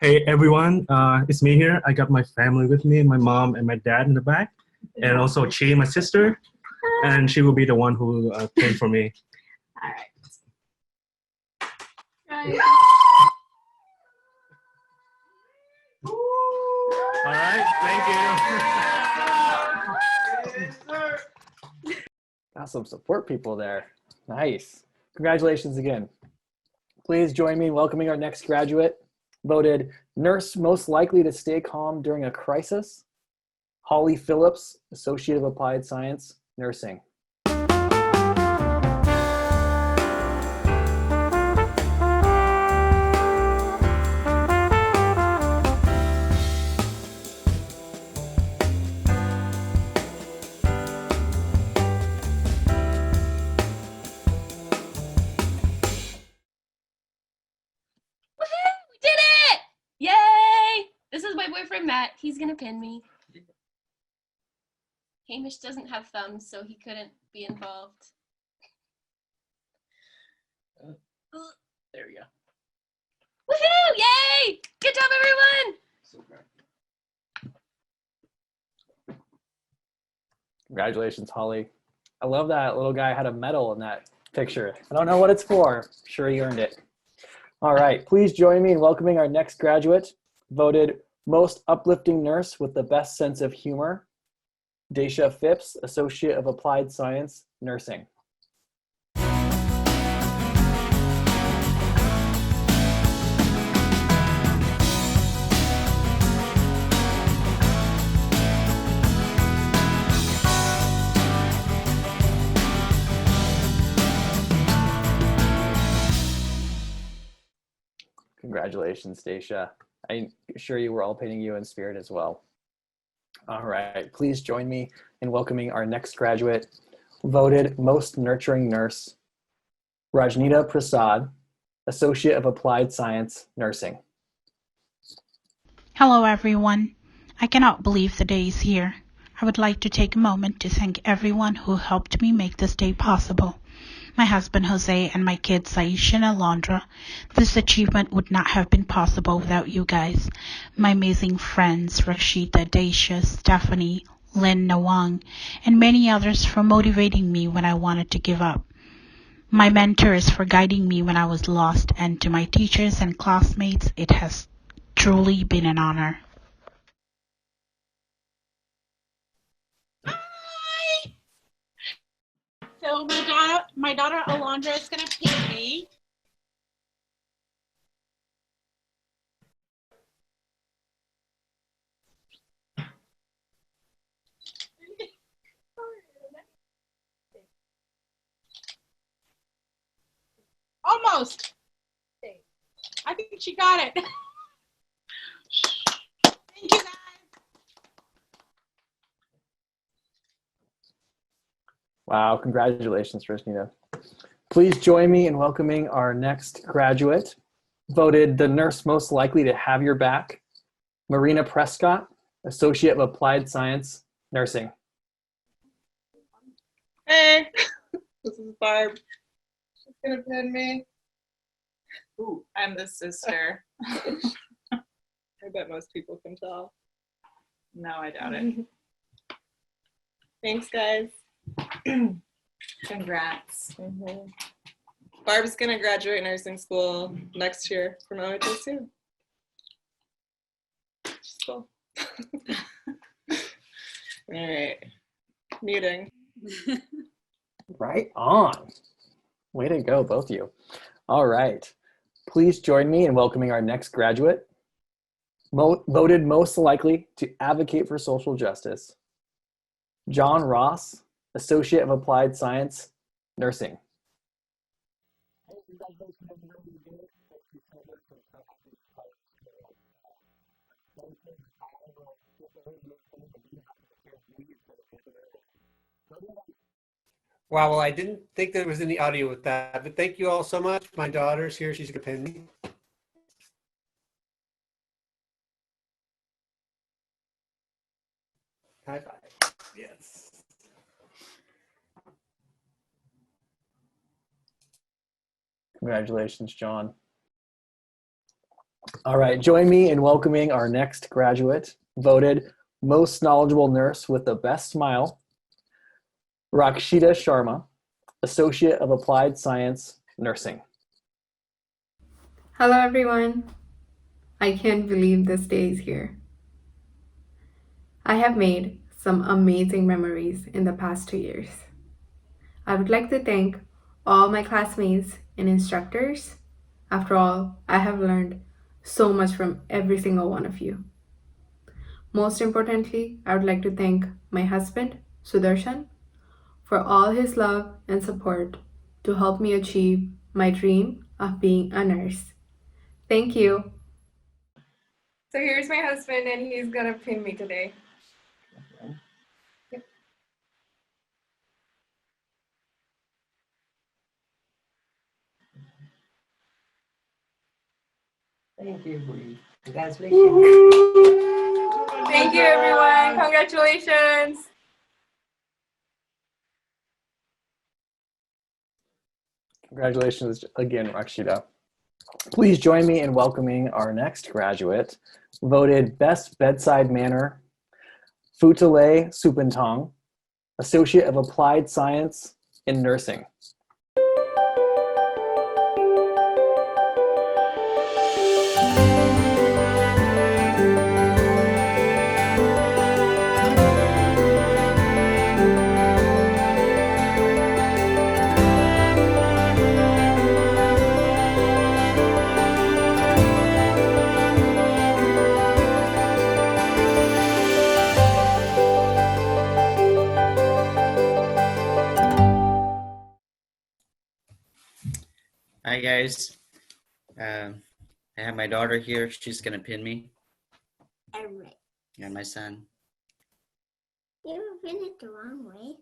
Hey everyone, it's me here. I got my family with me, my mom and my dad in the back, and also Chi, my sister, and she will be the one who came for me. All right, thank you. Got some support people there. Nice. Congratulations again. Please join me in welcoming our next graduate, voted nurse most likely to stay calm during a crisis, Holly Phillips, Associate of Applied Science, Nursing. Yay! This is my boyfriend, Matt. He's gonna pin me. Hamish doesn't have thumbs, so he couldn't be involved. There we go. Woohoo! Yay! Good job, everyone! Congratulations, Holly. I love that little guy had a medal in that picture. I don't know what it's for. I'm sure he earned it. All right, please join me in welcoming our next graduate, voted most uplifting nurse with the best sense of humor, Daisha Phipps, Associate of Applied Science, Nursing. Congratulations, Stacia. I'm sure you were all painting you in spirit as well. All right, please join me in welcoming our next graduate, voted Most Nurturing Nurse, Rajnita Prasad, Associate of Applied Science, Nursing. Hello, everyone. I cannot believe the day is here. I would like to take a moment to thank everyone who helped me make this day possible. My husband Jose and my kids Aisha and Alondra. This achievement would not have been possible without you guys. My amazing friends Rashida, Daisha, Stephanie, Lynn Nawang, and many others for motivating me when I wanted to give up. My mentors for guiding me when I was lost, and to my teachers and classmates, it has truly been an honor. So my daughter Alondra is gonna paint me. Almost. I think she got it. Thank you, guys. Wow, congratulations, Rajnita. Please join me in welcoming our next graduate, voted the nurse most likely to have your back, Marina Prescott, Associate of Applied Science, Nursing. Hey, this is Barb. She's gonna pin me. Ooh, I'm the sister. I bet most people can tell. No, I doubt it. Thanks, guys. Congrats. Barb's gonna graduate nursing school next year from OHSU. She's cool. All right, muting. Right on. Way to go, both of you. All right. Please join me in welcoming our next graduate, voted most likely to advocate for social justice, John Ross, Associate of Applied Science, Nursing. Wow, well, I didn't think there was any audio with that, but thank you all so much. My daughter's here. She's going to pin me. High five. Yes. Congratulations, John. All right, join me in welcoming our next graduate, voted most knowledgeable nurse with the best smile, Rakshita Sharma, Associate of Applied Science, Nursing. Hello everyone. I can't believe this day is here. I have made some amazing memories in the past 2 years. I would like to thank all my classmates and instructors. After all, I have learned so much from every single one of you. Most importantly, I would like to thank my husband, Sudarshan, for all his love and support to help me achieve my dream of being a nurse. Thank you. So here's my husband, and he's gonna pin me today. Thank you, Bree. Thank you, everyone. Congratulations. Congratulations again, Rakshita. Please join me in welcoming our next graduate, voted Best Bedside Manner, Futale Supentong, Associate of Applied Science in Nursing. Hi guys. I have my daughter here. She's going to pin me. Alright. And my son. You ever pin it the wrong way?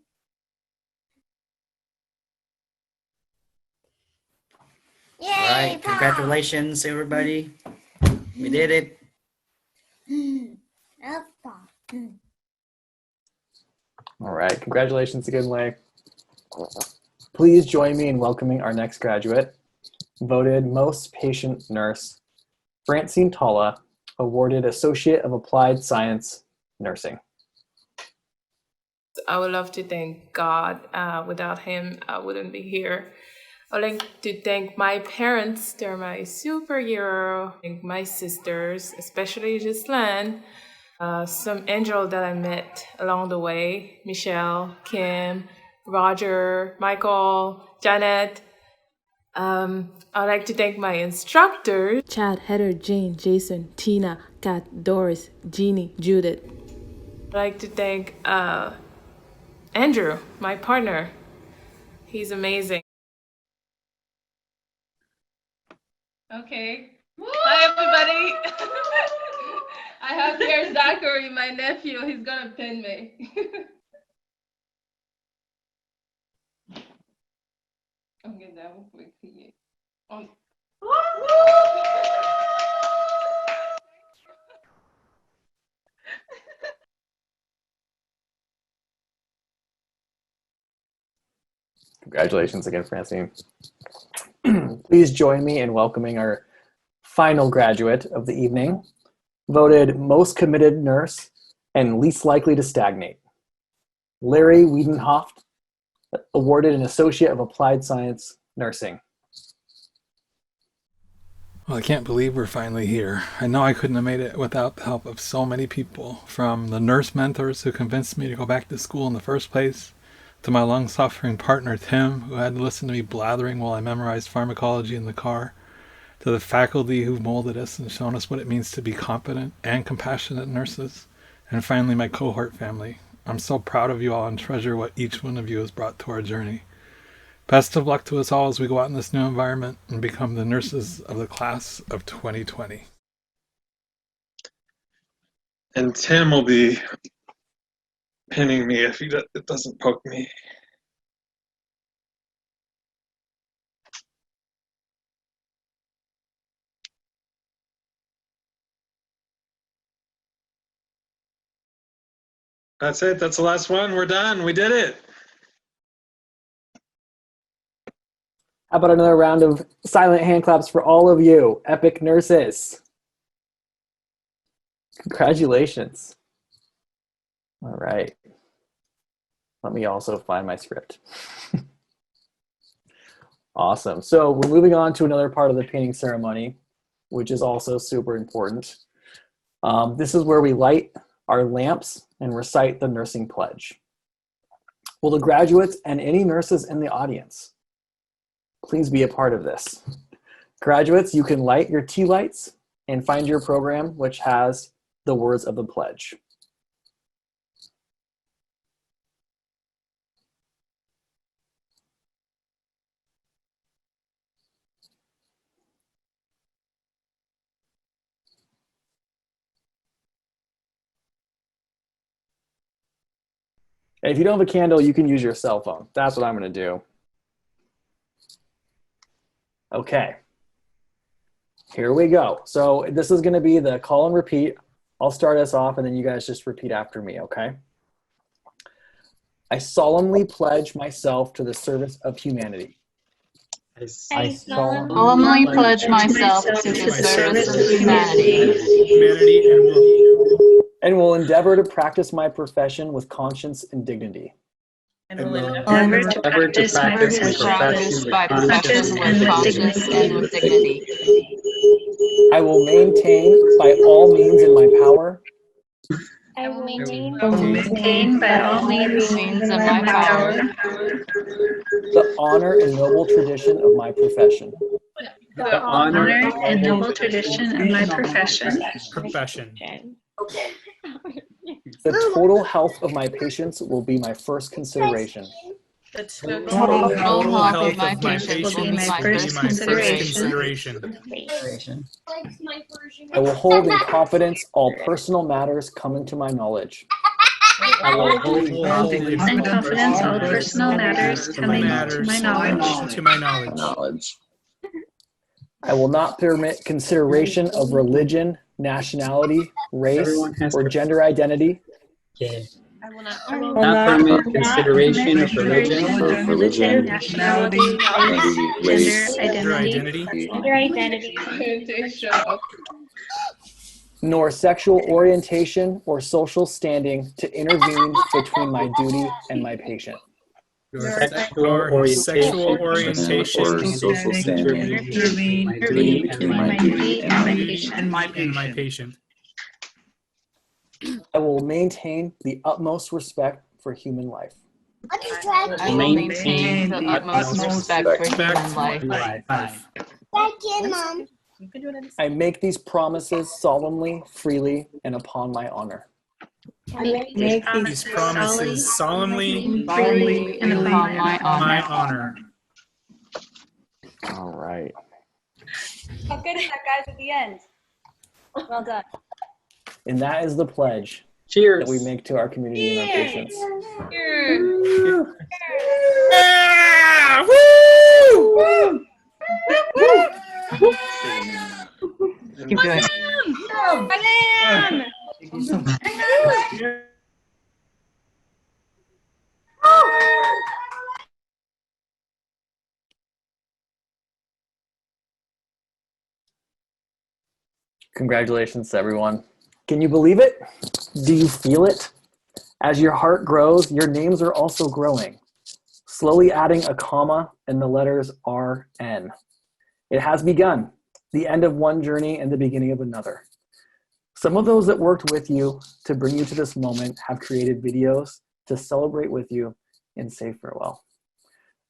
Yay, All right. Pop! Congratulations, everybody. We did it. Up, Pop. All right, congratulations again, Lei. Please join me in welcoming our next graduate, voted Most Patient Nurse, Francine Talla, awarded Associate of Applied Science, Nursing. I would love to thank God. Without him, I wouldn't be here. I'd like to thank my parents. They're my superhero. Thank my sisters, especially Ghislaine. Some angel that I met along the way. Michelle, Kim, Roger, Michael, Janet. I'd like to thank my instructors. Chad, Heather, Jane, Jason, Tina, Kat, Doris, Jeannie, Judith. I'd like to thank Andrew, my partner. He's amazing. Okay. Hi, everybody. I have here Zachary, my nephew. He's gonna pin me. Okay, that was quick for you. Congratulations again, Francine. Please join me in welcoming our final graduate of the evening, voted Most Committed Nurse and Least Likely to Stagnate. Larry Wiedenhoff, awarded an Associate of Applied Science, Nursing. Well, I can't believe we're finally here. I know I couldn't have made it without the help of so many people, from the nurse mentors who convinced me to go back to school in the first place, to my long-suffering partner Tim, who had to listen to me blathering while I memorized pharmacology in the car, to the faculty who molded us and shown us what it means to be competent and compassionate nurses, and finally my cohort family. I'm so proud of you all and treasure what each one of you has brought to our journey. Best of luck to us all as we go out in this new environment and become the nurses of the class of 2020. And Tim will be pinning me if it doesn't poke me. That's it. That's the last one. We're done. We did it. How about another round of silent hand claps for all of you, epic nurses? Congratulations. All right. Let me also find my script. Awesome. So we're moving on to another part of the pinning ceremony, which is also super important. This is where we light our lamps and recite the nursing pledge. Will the graduates and any nurses in the audience please be a part of this? Graduates, you can light your tea lights and find your program, which has the words of the pledge. And if you don't have a candle, you can use your cell phone. That's what I'm going to do. Okay. Here we go. So this is going to be the call and repeat. I'll start us off, and then you guys just repeat after me, okay? I solemnly pledge myself to the service of humanity. I solemnly pledge myself to the service of humanity. And will endeavor to practice my profession with conscience and dignity. And will endeavor to practice my profession with conscience and with dignity. I will maintain by all means in my power. I will maintain by all means in my power The honor and noble tradition of my profession. the honor and noble tradition of my profession. The total health of my patients will be my first consideration. The total health of my patients will be my first consideration. I will hold in confidence all personal matters coming to my knowledge. I will hold in confidence all personal matters coming to my knowledge. I will not permit consideration of religion, nationality, race, or gender identity. I will not permit consideration of religion, nationality, race, gender identity. Nor sexual orientation or social standing to intervene between my duty and my patient. sexual orientation or social standing between my duty and my patient. I will maintain the utmost respect for human life. I will maintain the utmost respect for human life. Mom. I make these promises solemnly, freely, and upon my honor. I make these promises solemnly, freely, and upon my honor. All right. How good is that, guys, at the end? Well done. And that is the pledge Cheers. that we make to our community and our patients. Cheers. Yeah! Woo! Woo! Keep doing it. Congratulations, everyone. Can you believe it? Do you feel it? As your heart grows, your names are also growing, slowly adding a comma and the letters RN. It has begun, the end of one journey and the beginning of another. Some of those that worked with you to bring you to this moment have created videos to celebrate with you and say farewell.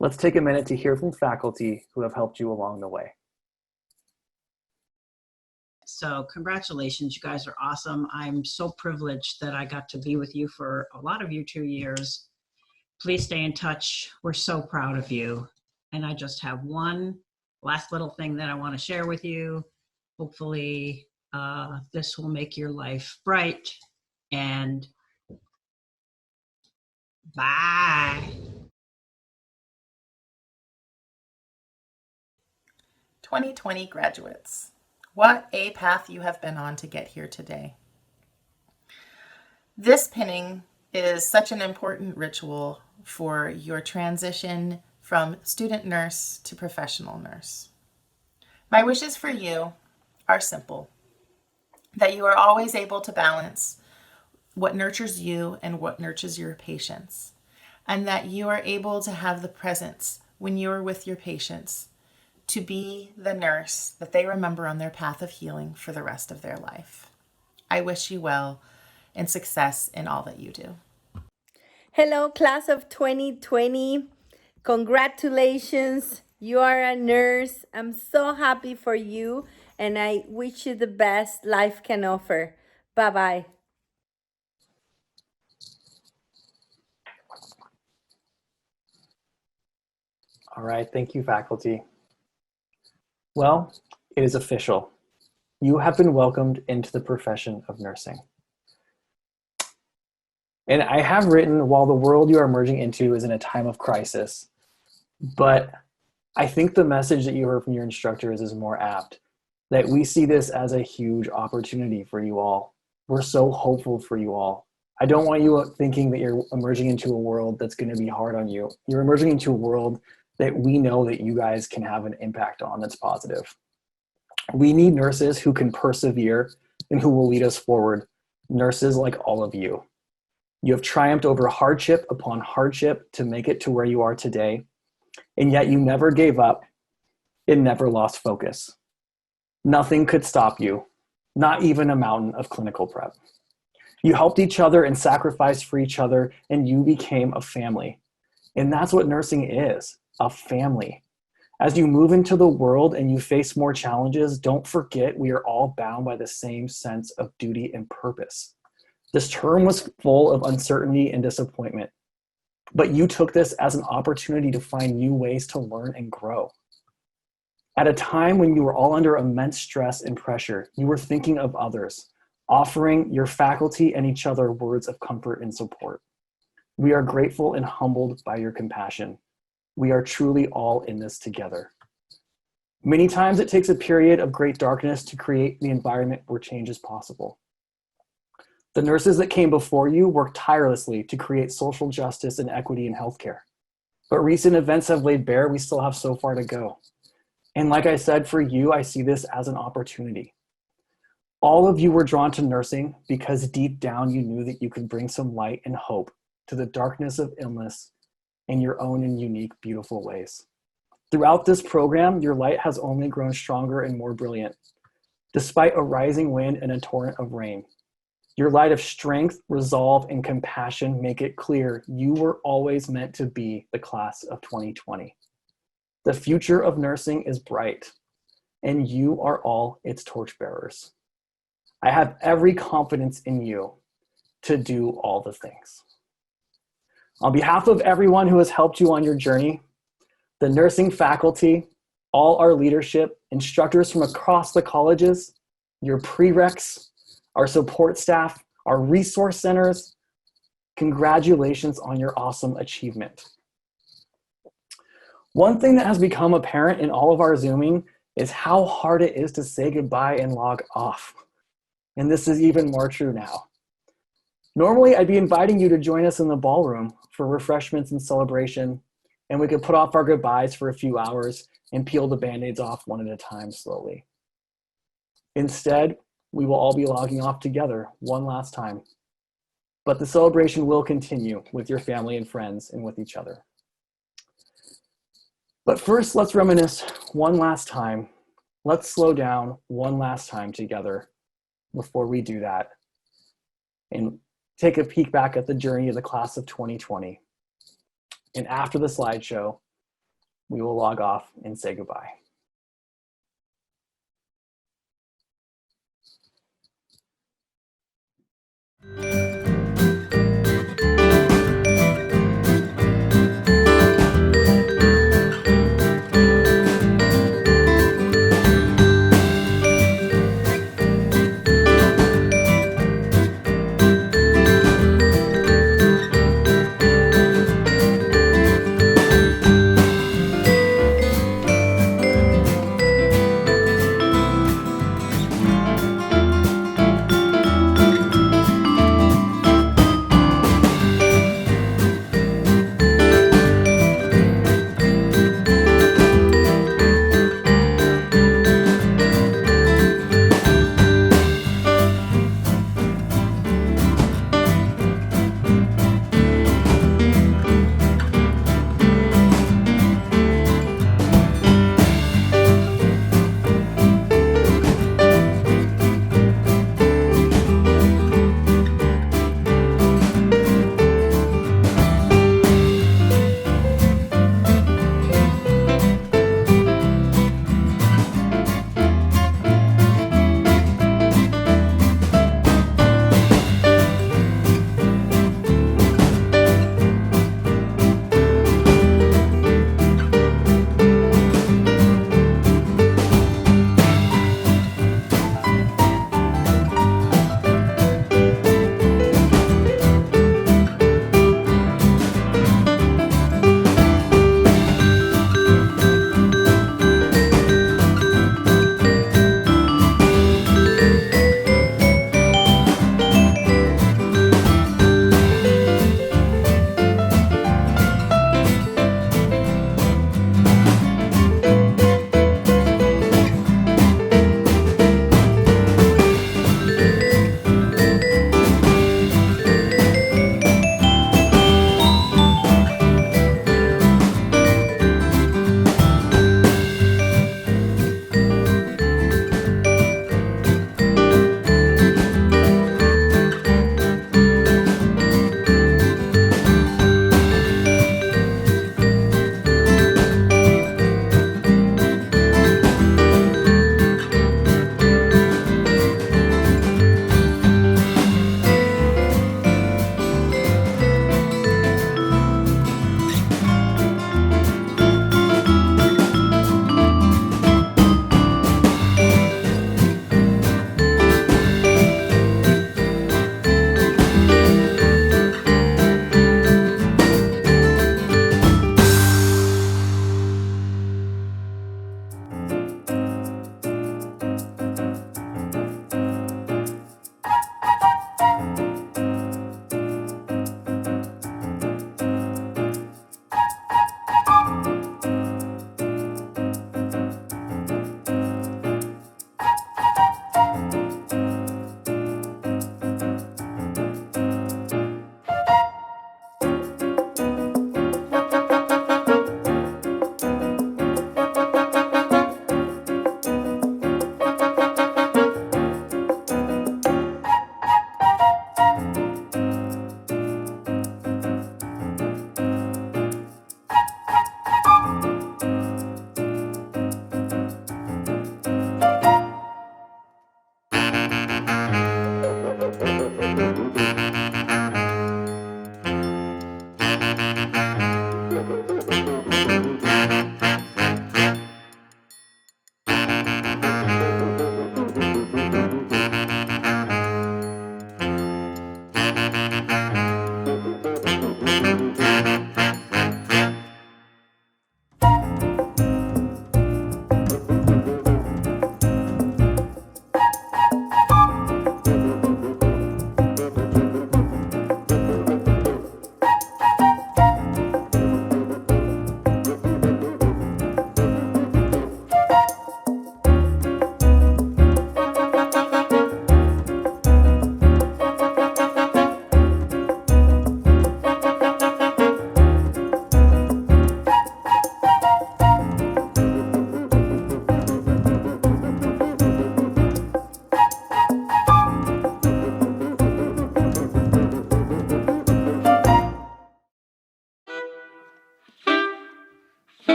Let's take a minute to hear from faculty who have helped you along the way. So congratulations, you guys are awesome. I'm so privileged that I got to be with you for a lot of you 2 years. Please stay in touch. We're so proud of you. And I just have one last little thing that I want to share with you. Hopefully this will make your life bright, and bye. "2020 graduates, what a path you have been on to get here today. This pinning is such an important ritual for your transition from student nurse to professional nurse. My wishes for you are simple: that you are always able to balance what nurtures you and what nurtures your patients, and that you are able to have the presence when you are with your patients to be the nurse that they remember on their path of healing for the rest of their life. I wish you well and success in all that you do." Hello, class of 2020. Congratulations. You are a nurse. I'm so happy for you, and I wish you the best life can offer. Bye-bye. All right, thank you, faculty. Well, it is official. You have been welcomed into the profession of nursing. And I have written, while the world you are merging into is in a time of crisis, but I think the message that you heard from your instructors is more apt, that we see this as a huge opportunity for you all. We're so hopeful for you all. I don't want you thinking that you're emerging into a world that's going to be hard on you. You're emerging into a world that we know that you guys can have an impact on that's positive. We need nurses who can persevere and who will lead us forward. Nurses like all of you. You have triumphed over hardship upon hardship to make it to where you are today, and yet you never gave up and never lost focus. Nothing could stop you, not even a mountain of clinical prep. You helped each other and sacrificed for each other, and you became a family. And that's what nursing is, a family. As you move into the world and you face more challenges, don't forget we are all bound by the same sense of duty and purpose. This term was full of uncertainty and disappointment, But you took this as an opportunity to find new ways to learn and grow. At a time when you were all under immense stress and pressure, you were thinking of others, offering your faculty and each other words of comfort and support. We are grateful and humbled by your compassion. We are truly all in this together. Many times it takes a period of great darkness to create the environment where change is possible. The nurses that came before you worked tirelessly to create social justice and equity in healthcare. But recent events have laid bare we still have so far to go. And like I said, for you, I see this as an opportunity. All of you were drawn to nursing because deep down you knew that you could bring some light and hope to the darkness of illness in your own and unique, beautiful ways. Throughout this program, your light has only grown stronger and more brilliant, despite a rising wind and a torrent of rain. Your light of strength, resolve, and compassion make it clear you were always meant to be the class of 2020. The future of nursing is bright, and you are all its torchbearers. I have every confidence in you to do all the things. On behalf of everyone who has helped you on your journey, the nursing faculty, all our leadership, instructors from across the colleges, your prereqs, our support staff, our resource centers, congratulations on your awesome achievement. One thing that has become apparent in all of our Zooming is how hard it is to say goodbye and log off. And this is even more true now. Normally, I'd be inviting you to join us in the ballroom for refreshments and celebration, and we could put off our goodbyes for a few hours and peel the Band-Aids off one at a time slowly. Instead, we will all be logging off together one last time. But the celebration will continue with your family and friends and with each other. But first, let's reminisce one last time. Let's slow down one last time together before we do that and take a peek back at the journey of the class of 2020. And after the slideshow, we will log off and say goodbye.